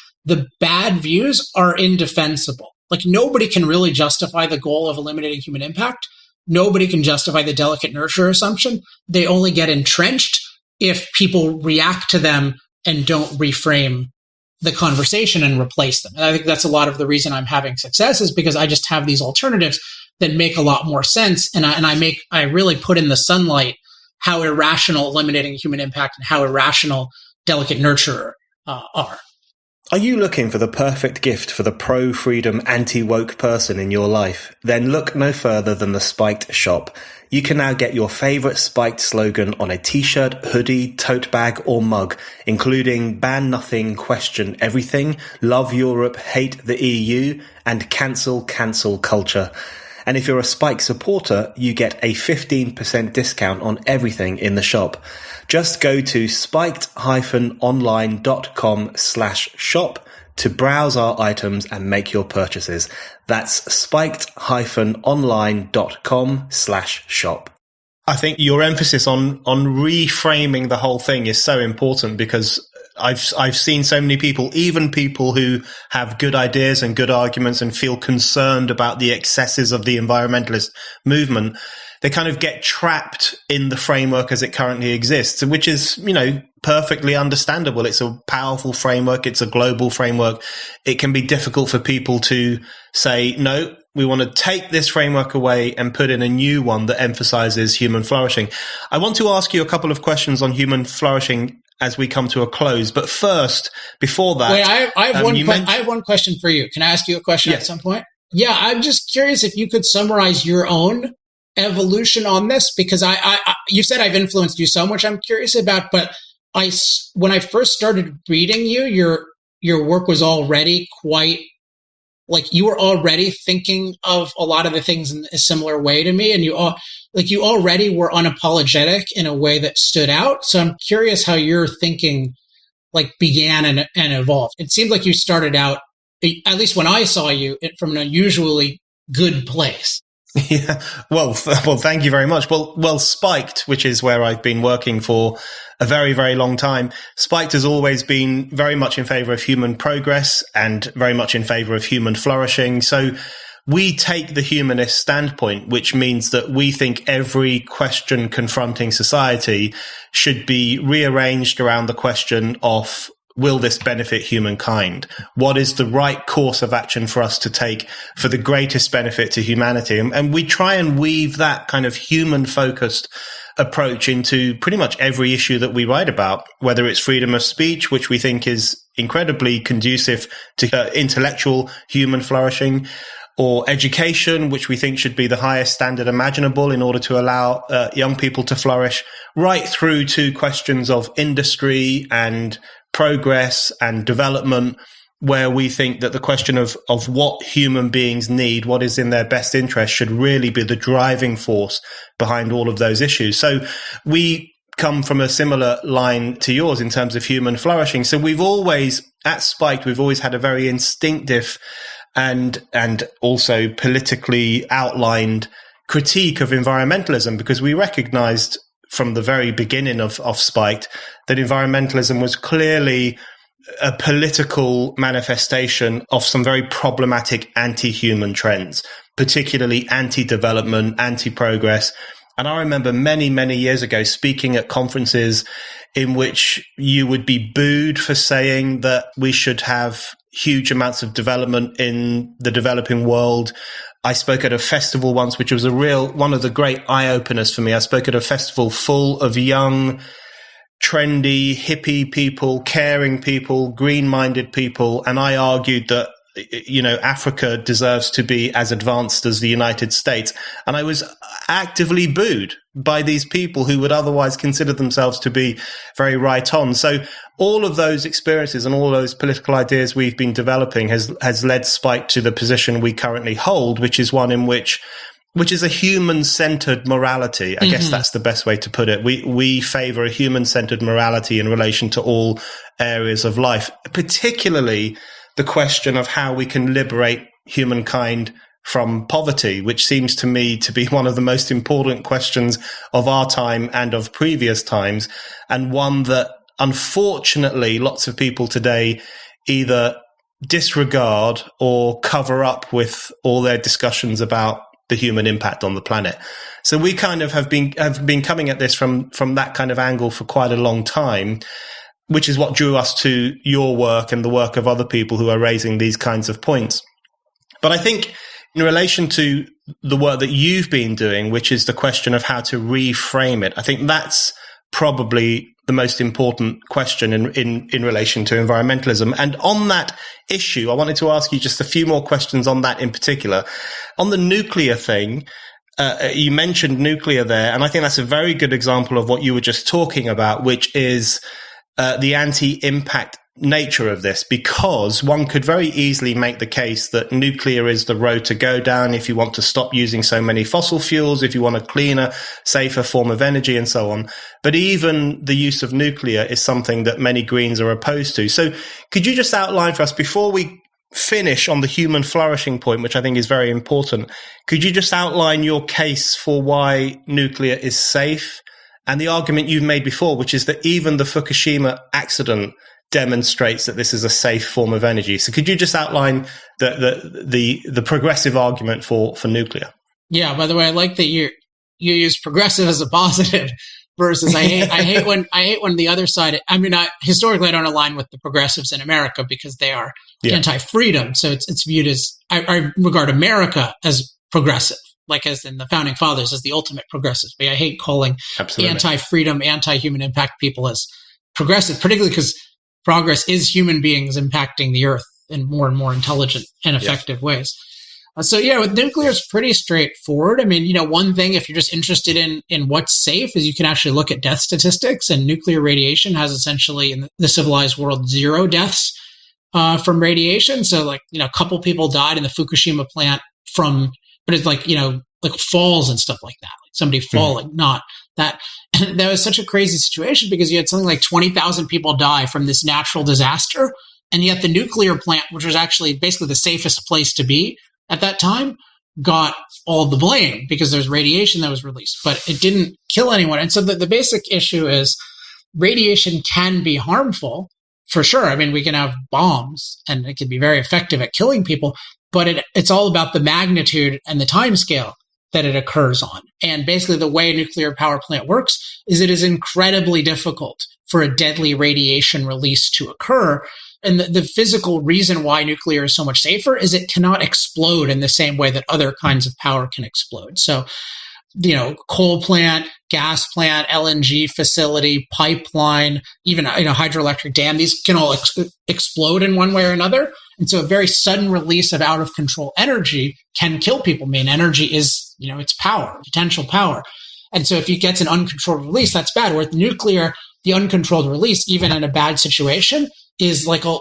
S2: bad views are indefensible. Like nobody can really justify the goal of eliminating human impact. Nobody can justify the delicate nurture assumption. They only get entrenched if people react to them and don't reframe the conversation and replace them. And I think that's a lot of the reason I'm having success, is because I just have these alternatives that make a lot more sense. And I really put in the sunlight how irrational eliminating human impact and how irrational delicate nurture are.
S1: Are you looking for the perfect gift for the pro-freedom, anti-woke person in your life? Then look no further than the Spiked shop. You can now get your favorite Spiked slogan on a t-shirt, hoodie, tote bag, or mug, including ban nothing, question everything, love Europe, hate the EU, and cancel culture. And if you're a Spike supporter, you get a 15% discount on everything in the shop. Just go to spiked-online.com/shop to browse our items and make your purchases. That's spiked-online.com/shop. I think your emphasis on reframing the whole thing is so important, because I've seen so many people, even people who have good ideas and good arguments and feel concerned about the excesses of the environmentalist movement, they kind of get trapped in the framework as it currently exists, which is, perfectly understandable. It's a powerful framework. It's a global framework. It can be difficult for people to say, no, we want to take this framework away and put in a new one that emphasizes human flourishing. I want to ask you a couple of questions on human flourishing as we come to a close. But first, before that...
S2: Wait, I have one question for you. Can I ask you a question at some point? Yeah, I'm just curious if you could summarize your own evolution on this, because you said I've influenced you so much I'm curious about, but when I first started reading your work was already quite, like, you were already thinking of a lot of the things in a similar way to me, and you already were unapologetic in a way that stood out. So I'm curious how your thinking like began and evolved. It seemed like you started out, at least when I saw you, from an unusually good place.
S1: Yeah. Well, thank you very much. Well, Spiked, which is where I've been working for a very, very long time. Spiked has always been very much in favor of human progress and very much in favor of human flourishing. So we take the humanist standpoint, which means that we think every question confronting society should be rearranged around the question of, will this benefit humankind? What is the right course of action for us to take for the greatest benefit to humanity? And we try and weave that kind of human-focused approach into pretty much every issue that we write about, whether it's freedom of speech, which we think is incredibly conducive to intellectual human flourishing, or education, which we think should be the highest standard imaginable in order to allow young people to flourish, right through to questions of industry and progress and development, where we think that the question of what human beings need, what is in their best interest, should really be the driving force behind all of those issues. So we come from a similar line to yours in terms of human flourishing. So we've always, at Spiked, we've always had a very instinctive and also politically outlined critique of environmentalism, because we recognized from the very beginning of Spiked that environmentalism was clearly a political manifestation of some very problematic anti-human trends, particularly anti-development, anti-progress. And I remember many, many years ago speaking at conferences in which you would be booed for saying that we should have huge amounts of development in the developing world. I spoke at a festival once, which was one of the great eye-openers for me. I spoke at a festival full of young, trendy, hippie people, caring people, green-minded people. And I argued that, Africa deserves to be as advanced as the United States. And I was actively booed by these people who would otherwise consider themselves to be very right on. So all of those experiences and all those political ideas we've been developing has led Spike to the position we currently hold, which is one in which is a human-centered morality. I guess that's the best way to put it. We favor a human-centered morality in relation to all areas of life, particularly the question of how we can liberate humankind from poverty, which seems to me to be one of the most important questions of our time and of previous times, and one that unfortunately lots of people today either disregard or cover up with all their discussions about the human impact on the planet. So we kind of have been coming at this from that kind of angle for quite a long time, which is what drew us to your work and the work of other people who are raising these kinds of points. But I think in relation to the work that you've been doing, which is the question of how to reframe it, I think that's probably the most important question in relation to environmentalism. And on that issue, I wanted to ask you just a few more questions on that in particular. On the nuclear thing, you mentioned nuclear there, and I think that's a very good example of what you were just talking about, which is the anti-impact nature of this, because one could very easily make the case that nuclear is the road to go down if you want to stop using so many fossil fuels, if you want a cleaner, safer form of energy, and so on. But even the use of nuclear is something that many Greens are opposed to. So could you just outline for us, before we finish on the human flourishing point, which I think is very important, could you just outline your case for why nuclear is safe, and the argument you've made before, which is that even the Fukushima accident demonstrates that this is a safe form of energy? So could you just outline the progressive argument for nuclear?
S2: Yeah, by the way, I like that you use progressive as a positive versus I hate when the other side, historically I don't align with the progressives in America because they are anti-freedom. So it's viewed as, I regard America as progressive, like as in the founding fathers as the ultimate progressives. But I hate calling anti-freedom, anti-human impact people as progressive, particularly because progress is human beings impacting the earth in more and more intelligent and effective ways. With nuclear, it's pretty straightforward. I mean, one thing, if you're just interested in what's safe, is you can actually look at death statistics, and nuclear radiation has essentially, in the civilized world, 0 deaths from radiation. So, a couple people died in the Fukushima plant but it's like falls and stuff like that, like somebody falling, not that. And that was such a crazy situation because you had something like 20,000 people die from this natural disaster. And yet the nuclear plant, which was actually basically the safest place to be at that time, got all the blame because there's radiation that was released, but it didn't kill anyone. And so the basic issue is radiation can be harmful for sure. I mean, we can have bombs and it can be very effective at killing people, but it's all about the magnitude and the time scale that it occurs on. And basically the way a nuclear power plant works is it is incredibly difficult for a deadly radiation release to occur. And the physical reason why nuclear is so much safer is it cannot explode in the same way that other kinds of power can explode. So, coal plant, gas plant, LNG facility, pipeline, even hydroelectric dam, these can all explode in one way or another. And so a very sudden release of out of control energy can kill people. I mean, energy is, it's power, potential power. And so if you get an uncontrolled release, that's bad. Where with nuclear, the uncontrolled release, even in a bad situation, is like a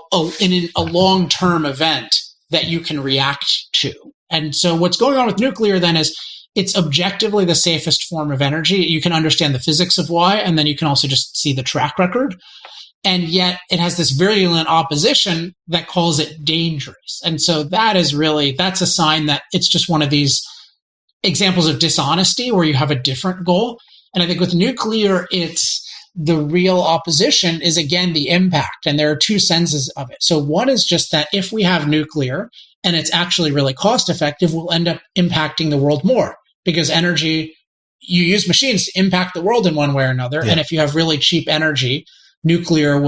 S2: long-term event that you can react to. And so what's going on with nuclear then is it's objectively the safest form of energy. You can understand the physics of why, and then you can also just see the track record. And yet it has this virulent opposition that calls it dangerous. And so that's a sign that it's just one of these examples of dishonesty where you have a different goal. And I think with nuclear, it's the real opposition is, again, the impact. And there are two senses of it. So one is just that if we have nuclear and it's actually really cost effective, we'll end up impacting the world more because energy, you use machines to impact the world in one way or another. Yeah. And if you have really cheap energy, nuclear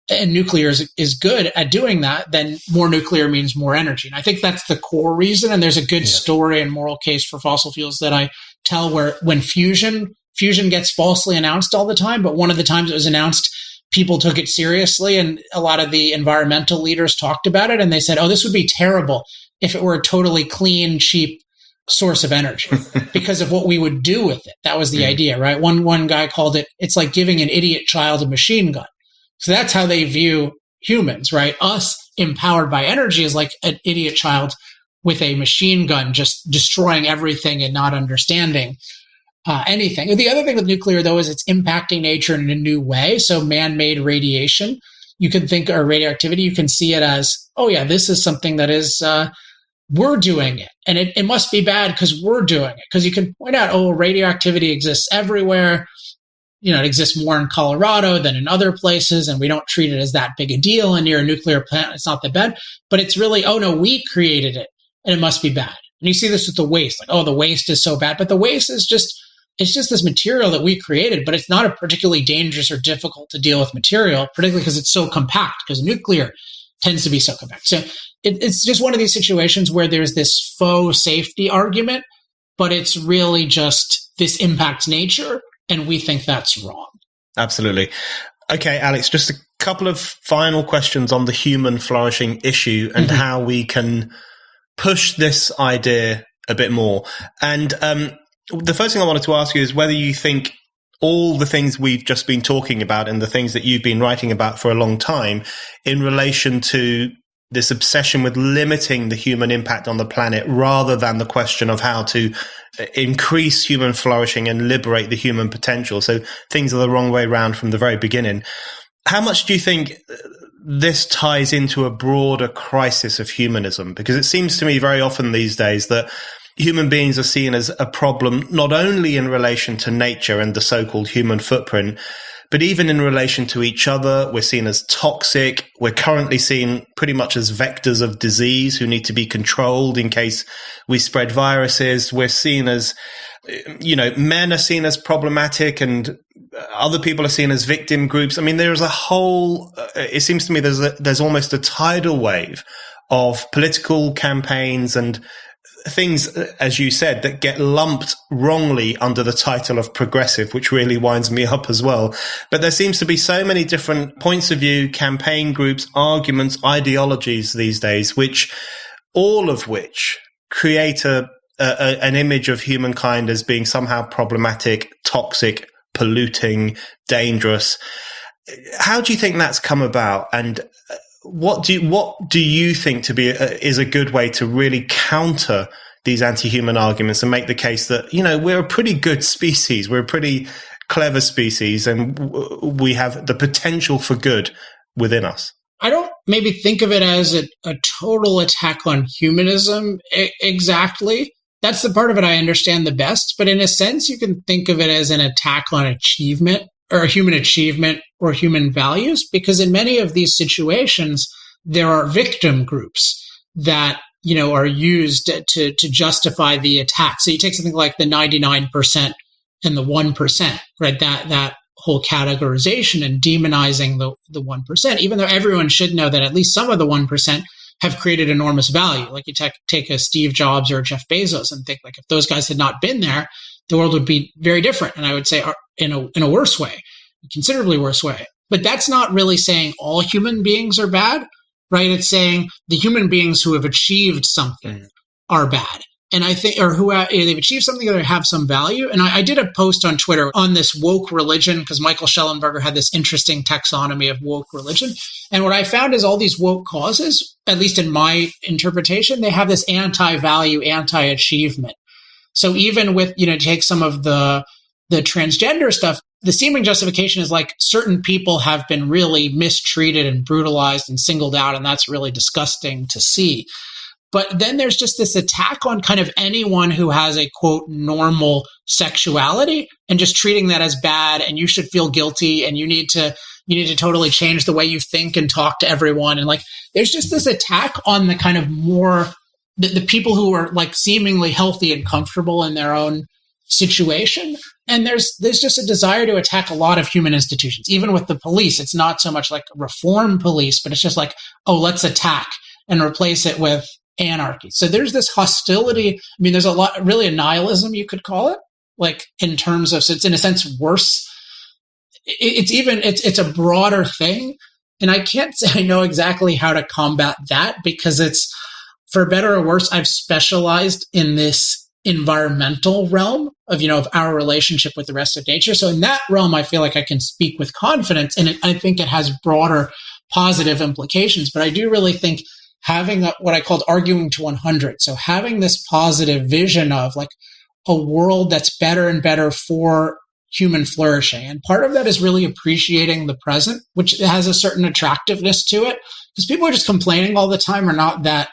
S2: is good at doing that, then more nuclear means more energy. And I think that's the core reason. And there's a good story and moral case for fossil fuels that I tell where when fusion gets falsely announced all the time, but one of the times it was announced, people took it seriously, and a lot of the environmental leaders talked about it, and they said, oh, this would be terrible if it were a totally clean, cheap source of energy because of what we would do with it. That was the idea, right? One guy called it, it's like giving an idiot child a machine gun. So that's how they view humans, right? Us empowered by energy is like an idiot child with a machine gun, just destroying everything and not understanding anything. The other thing with nuclear, though, is it's impacting nature in a new way. So man-made radiation, you can think, or radioactivity, you can see it as, oh yeah, this is something that is, we're doing it. And it must be bad because we're doing it. Because you can point out, oh, radioactivity exists everywhere. It exists more in Colorado than in other places, and we don't treat it as that big a deal. And near a nuclear plant, it's not that bad. But it's really, oh no, we created it, and it must be bad. And you see this with the waste, like, oh, the waste is so bad. But the waste is it's just this material that we created, but it's not a particularly dangerous or difficult to deal with material, particularly because it's so compact, because nuclear tends to be so compact. So it's just one of these situations where there's this faux safety argument, but it's really just this impacts nature, and we think that's wrong.
S1: Absolutely. Okay, Alex, just a couple of final questions on the human flourishing issue and how we can push this idea a bit more. And the first thing I wanted to ask you is whether you think all the things we've just been talking about and the things that you've been writing about for a long time in relation to this obsession with limiting the human impact on the planet rather than the question of how to increase human flourishing and liberate the human potential. So things are the wrong way around from the very beginning. How much do you think this ties into a broader crisis of humanism? Because it seems to me very often these days that human beings are seen as a problem, not only in relation to nature and the so-called human footprint, but even in relation to each other. We're seen as toxic. We're currently seen pretty much as vectors of disease who need to be controlled in case we spread viruses. We're seen as, men are seen as problematic and other people are seen as victim groups. I mean, there's a whole, it seems to me there's almost a tidal wave of political campaigns and things, as you said, that get lumped wrongly under the title of progressive, which really winds me up as well. But there seems to be so many different points of view, campaign groups, arguments, ideologies these days, all of which create an image of humankind as being somehow problematic, toxic, polluting, dangerous. How do you think that's come about? And what do you think to be is a good way to really counter these anti-human arguments and make the case that, we're a pretty good species, we're a pretty clever species, and we have the potential for good within us?
S2: I don't maybe think of it as a total attack on humanism exactly. That's the part of it I understand the best. But in a sense, you can think of it as an attack on achievement or human achievement or human values, because in many of these situations, there are victim groups that are used to justify the attack. So you take something like the 99% and the 1%, right? That whole categorization and demonizing the 1%, even though everyone should know that at least some of the 1% have created enormous value. Like you take a Steve Jobs or Jeff Bezos and think, like, if those guys had not been there, the world would be very different. And I would say in a worse way, a considerably worse way. But that's not really saying all human beings are bad, right? It's saying the human beings who have achieved something are bad. And I think, or who they've achieved something or have some value. And I did a post on Twitter on this woke religion, because Michael Schellenberger had this interesting taxonomy of woke religion. And what I found is all these woke causes, at least in my interpretation, they have this anti-value, anti-achievement. So even with, take some of the transgender stuff, the seeming justification is like certain people have been really mistreated and brutalized and singled out, and that's really disgusting to see. But then there's just this attack on kind of anyone who has a, quote, normal sexuality, and just treating that as bad, and you should feel guilty, and you need to totally change the way you think and talk to everyone. And like, there's just this attack on the kind of more, the people who are like seemingly healthy and comfortable in their own situation. And there's just a desire to attack a lot of human institutions. Even with the police, it's not so much like reform police, but it's just like, oh, let's attack and replace it with anarchy. So there's this hostility. I mean, there's a lot, really a nihilism, you could call it, like in terms of, so it's in a sense worse. It's a broader thing. And I can't say I know exactly how to combat that, because it's, for better or worse, I've specialized in this environmental realm of, of our relationship with the rest of nature. So in that realm, I feel like I can speak with confidence, and I think it has broader positive implications. But I do really think having what I called arguing to 100. So having this positive vision of like a world that's better and better for human flourishing. And part of that is really appreciating the present, which has a certain attractiveness to it, because people are just complaining all the time, are not that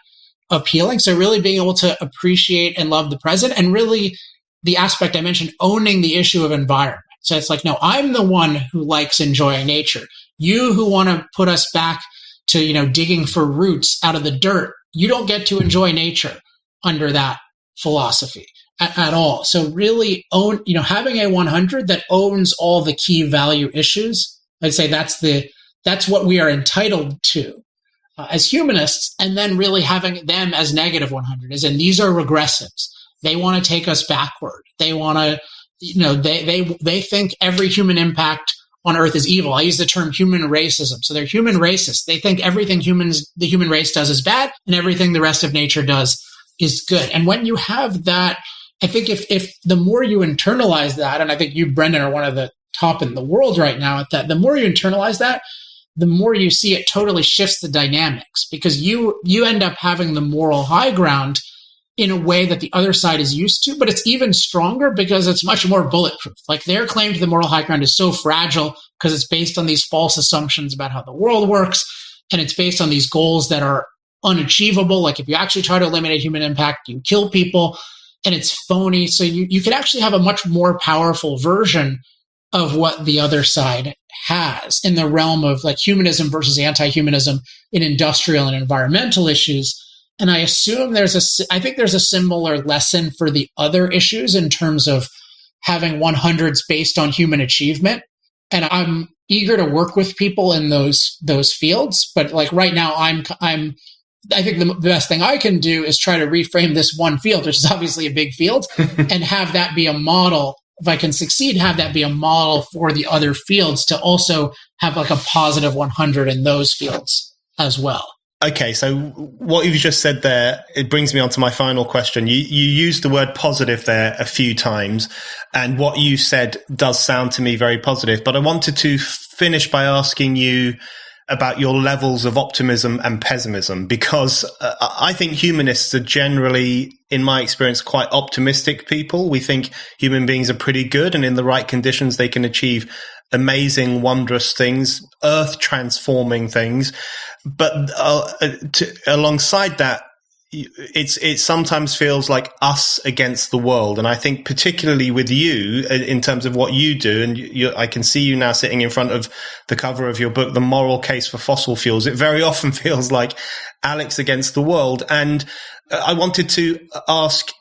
S2: appealing. So really being able to appreciate and love the present, and really the aspect I mentioned, owning the issue of environment. So it's like, no, I'm the one who likes enjoying nature. You who want to put us back to, digging for roots out of the dirt, you don't get to enjoy nature under that philosophy at all. So really having a 100 that owns all the key value issues, I'd say that's what we are entitled to as humanists, and then really having them as negative 100, as in these are regressives. They want to take us backward. They want to, they think every human impact on Earth is evil. I use the term human racism. So they're human racists. They think everything the human race does is bad, and everything the rest of nature does is good. And when you have that, I think if the more you internalize that, and I think you, Brendan, are one of the top in the world right now at that, the more you internalize that, the more you see it totally shifts the dynamics, because you end up having the moral high ground in a way that the other side is used to, but it's even stronger because it's much more bulletproof. Like their claim to the moral high ground is so fragile because it's based on these false assumptions about how the world works, and it's based on these goals that are unachievable. Like if you actually try to eliminate human impact, you kill people, and it's phony. So you could actually have a much more powerful version of what the other side has in the realm of like humanism versus anti-humanism in industrial and environmental issues. And I assume I think there's a similar lesson for the other issues in terms of having 100s based on human achievement. And I'm eager to work with people in those fields. But like right now, I think the best thing I can do is try to reframe this one field, which is obviously a big field, and have that be a model. If I can succeed, have that be a model for the other fields to also have like a positive 100 in those fields as well.
S1: Okay, so what you've just said there, it brings me on to my final question. You used the word positive there a few times, and what you said does sound to me very positive. But I wanted to finish by asking you about your levels of optimism and pessimism, because I think humanists are generally, in my experience, quite optimistic people. We think human beings are pretty good, and in the right conditions, they can achieve amazing, wondrous things, earth-transforming things. But alongside that, it sometimes feels like us against the world. And I think particularly with you, in terms of what you do, and I can see you now sitting in front of the cover of your book, The Moral Case for Fossil Fuels, it very often feels like Alex against the world. And I wanted to ask,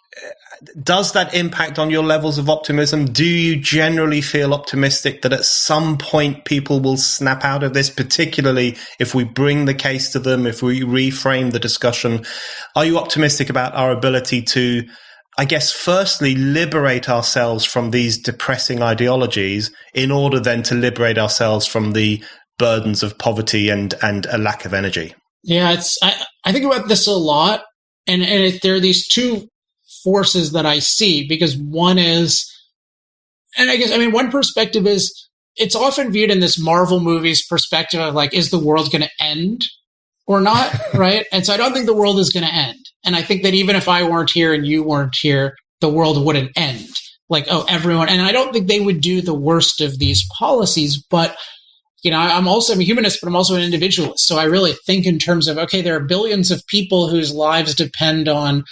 S1: does that impact on your levels of optimism? Do you generally feel optimistic that at some point people will snap out of this, particularly if we bring the case to them, if we reframe the discussion? Are you optimistic about our ability to, I guess, firstly, liberate ourselves from these depressing ideologies in order then to liberate ourselves from the burdens of poverty and a lack of energy?
S2: Yeah, I think about this a lot. And there are these two forces that I see, because one is, and one perspective is, it's often viewed in this Marvel movies perspective of like, is the world going to end or not? Right. And so I don't think the world is going to end. And I think that even if I weren't here and you weren't here, the world wouldn't end. Like, oh, everyone. And I don't think they would do the worst of these policies, but I'm a humanist, but I'm also an individualist. So I really think in terms of, okay, there are billions of people whose lives depend on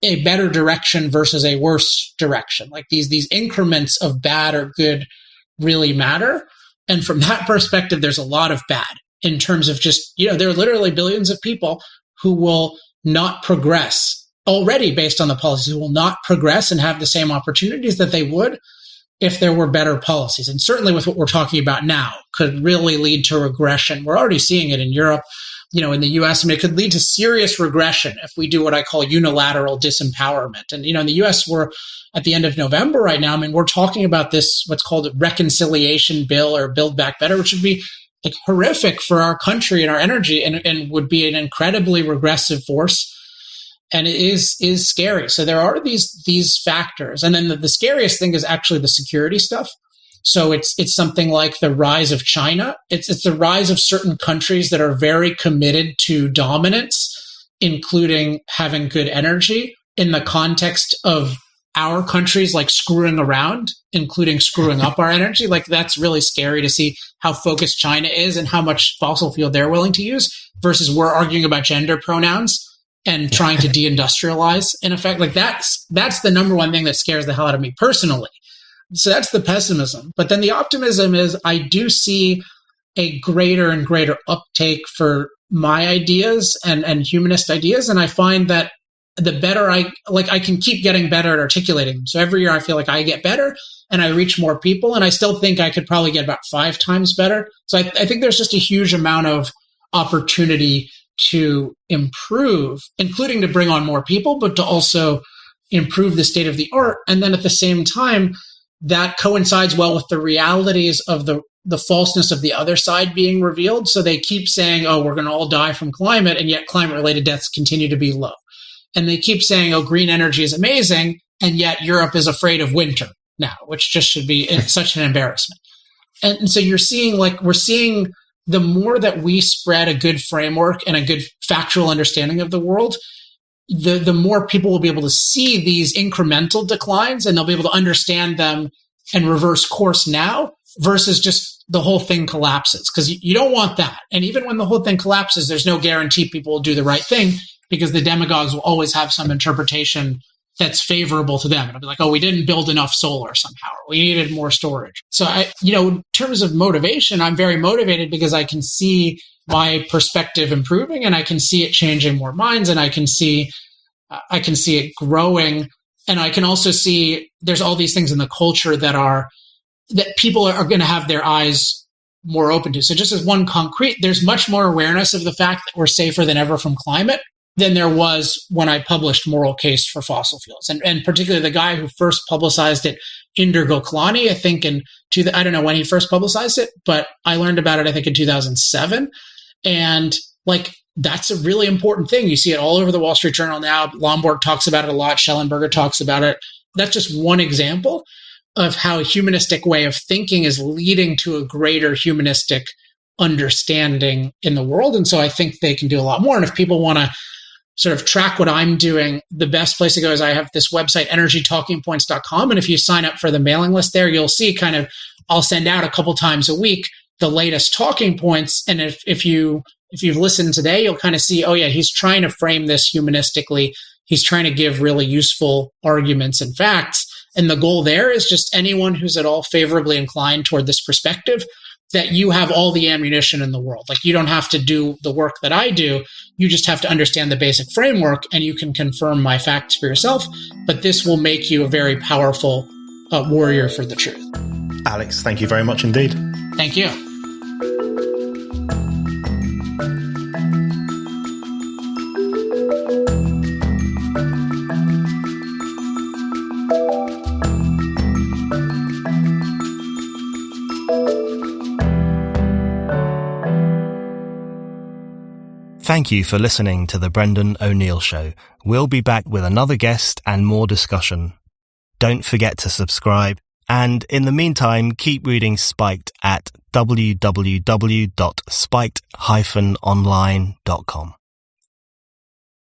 S2: a better direction versus a worse direction. Like these increments of bad or good really matter. And from that perspective, there's a lot of bad in terms of just, there are literally billions of people who will not progress already based on the policies, who will not progress and have the same opportunities that they would if there were better policies. And certainly with what we're talking about now could really lead to regression. We're already seeing it in Europe. In the US, it could lead to serious regression if we do what I call unilateral disempowerment. And, in the US, we're at the end of November right now. We're talking about this, what's called a reconciliation bill or Build Back Better, which would be like horrific for our country and our energy and would be an incredibly regressive force. And it is scary. So there are these factors. And then the scariest thing is actually the security stuff. So it's something like the rise of China. It's the rise of certain countries that are very committed to dominance, including having good energy in the context of our countries like screwing around, including screwing up our energy. Like that's really scary to see how focused China is and how much fossil fuel they're willing to use versus we're arguing about gender pronouns and trying to deindustrialize in effect. Like that's the number one thing that scares the hell out of me personally. So that's the pessimism. But then the optimism is I do see a greater and greater uptake for my ideas and humanist ideas. And I find that the better I can keep getting better at articulating them. So every year I feel like I get better and I reach more people. And I still think I could probably get about 5 times better. So I think there's just a huge amount of opportunity to improve, including to bring on more people, but to also improve the state of the art. And then at the same time, that coincides well with the realities of the falseness of the other side being revealed. So they keep saying, oh, we're going to all die from climate, and yet climate-related deaths continue to be low. And they keep saying, oh, green energy is amazing, and yet Europe is afraid of winter now, which just should be such an embarrassment. And so we're seeing the more that we spread a good framework and a good factual understanding of the world, the more people will be able to see these incremental declines and they'll be able to understand them and reverse course now versus just the whole thing collapses. Because you don't want that. And even when the whole thing collapses, there's no guarantee people will do the right thing because the demagogues will always have some interpretation that's favorable to them. It'll be like, oh, we didn't build enough solar somehow, or we needed more storage. So in terms of motivation, I'm very motivated because I can see my perspective improving and I can see it changing more minds and I can see it growing. And I can also see there's all these things in the culture that people are going to have their eyes more open to. So just as one concrete, there's much more awareness of the fact that we're safer than ever from climate than there was when I published Moral Case for Fossil Fuels. And particularly the guy who first publicized it, Inder Goklani, I think I don't know when he first publicized it, but I learned about it, I think in 2007. And that's a really important thing. You see it all over the Wall Street Journal now. Lomborg talks about it a lot. Schellenberger talks about it. That's just one example of how a humanistic way of thinking is leading to a greater humanistic understanding in the world. And so I think they can do a lot more. And if people want to sort of track what I'm doing, the best place to go is I have this website, energytalkingpoints.com. And if you sign up for the mailing list there, you'll see I'll send out a couple times a week the latest talking points. And if you've listened today, you'll kind of see, oh yeah, he's trying to frame this humanistically. He's trying to give really useful arguments and facts. And the goal there is just anyone who's at all favorably inclined toward this perspective, that you have all the ammunition in the world. Like, you don't have to do the work that I do. You just have to understand the basic framework, and you can confirm my facts for yourself. But this will make you a very powerful warrior for the truth.
S1: Alex, thank you very much indeed.
S2: Thank you.
S1: Thank you for listening to The Brendan O'Neill Show. We'll be back with another guest and more discussion. Don't forget to subscribe, and in the meantime, keep reading Spiked at www.spiked-online.com.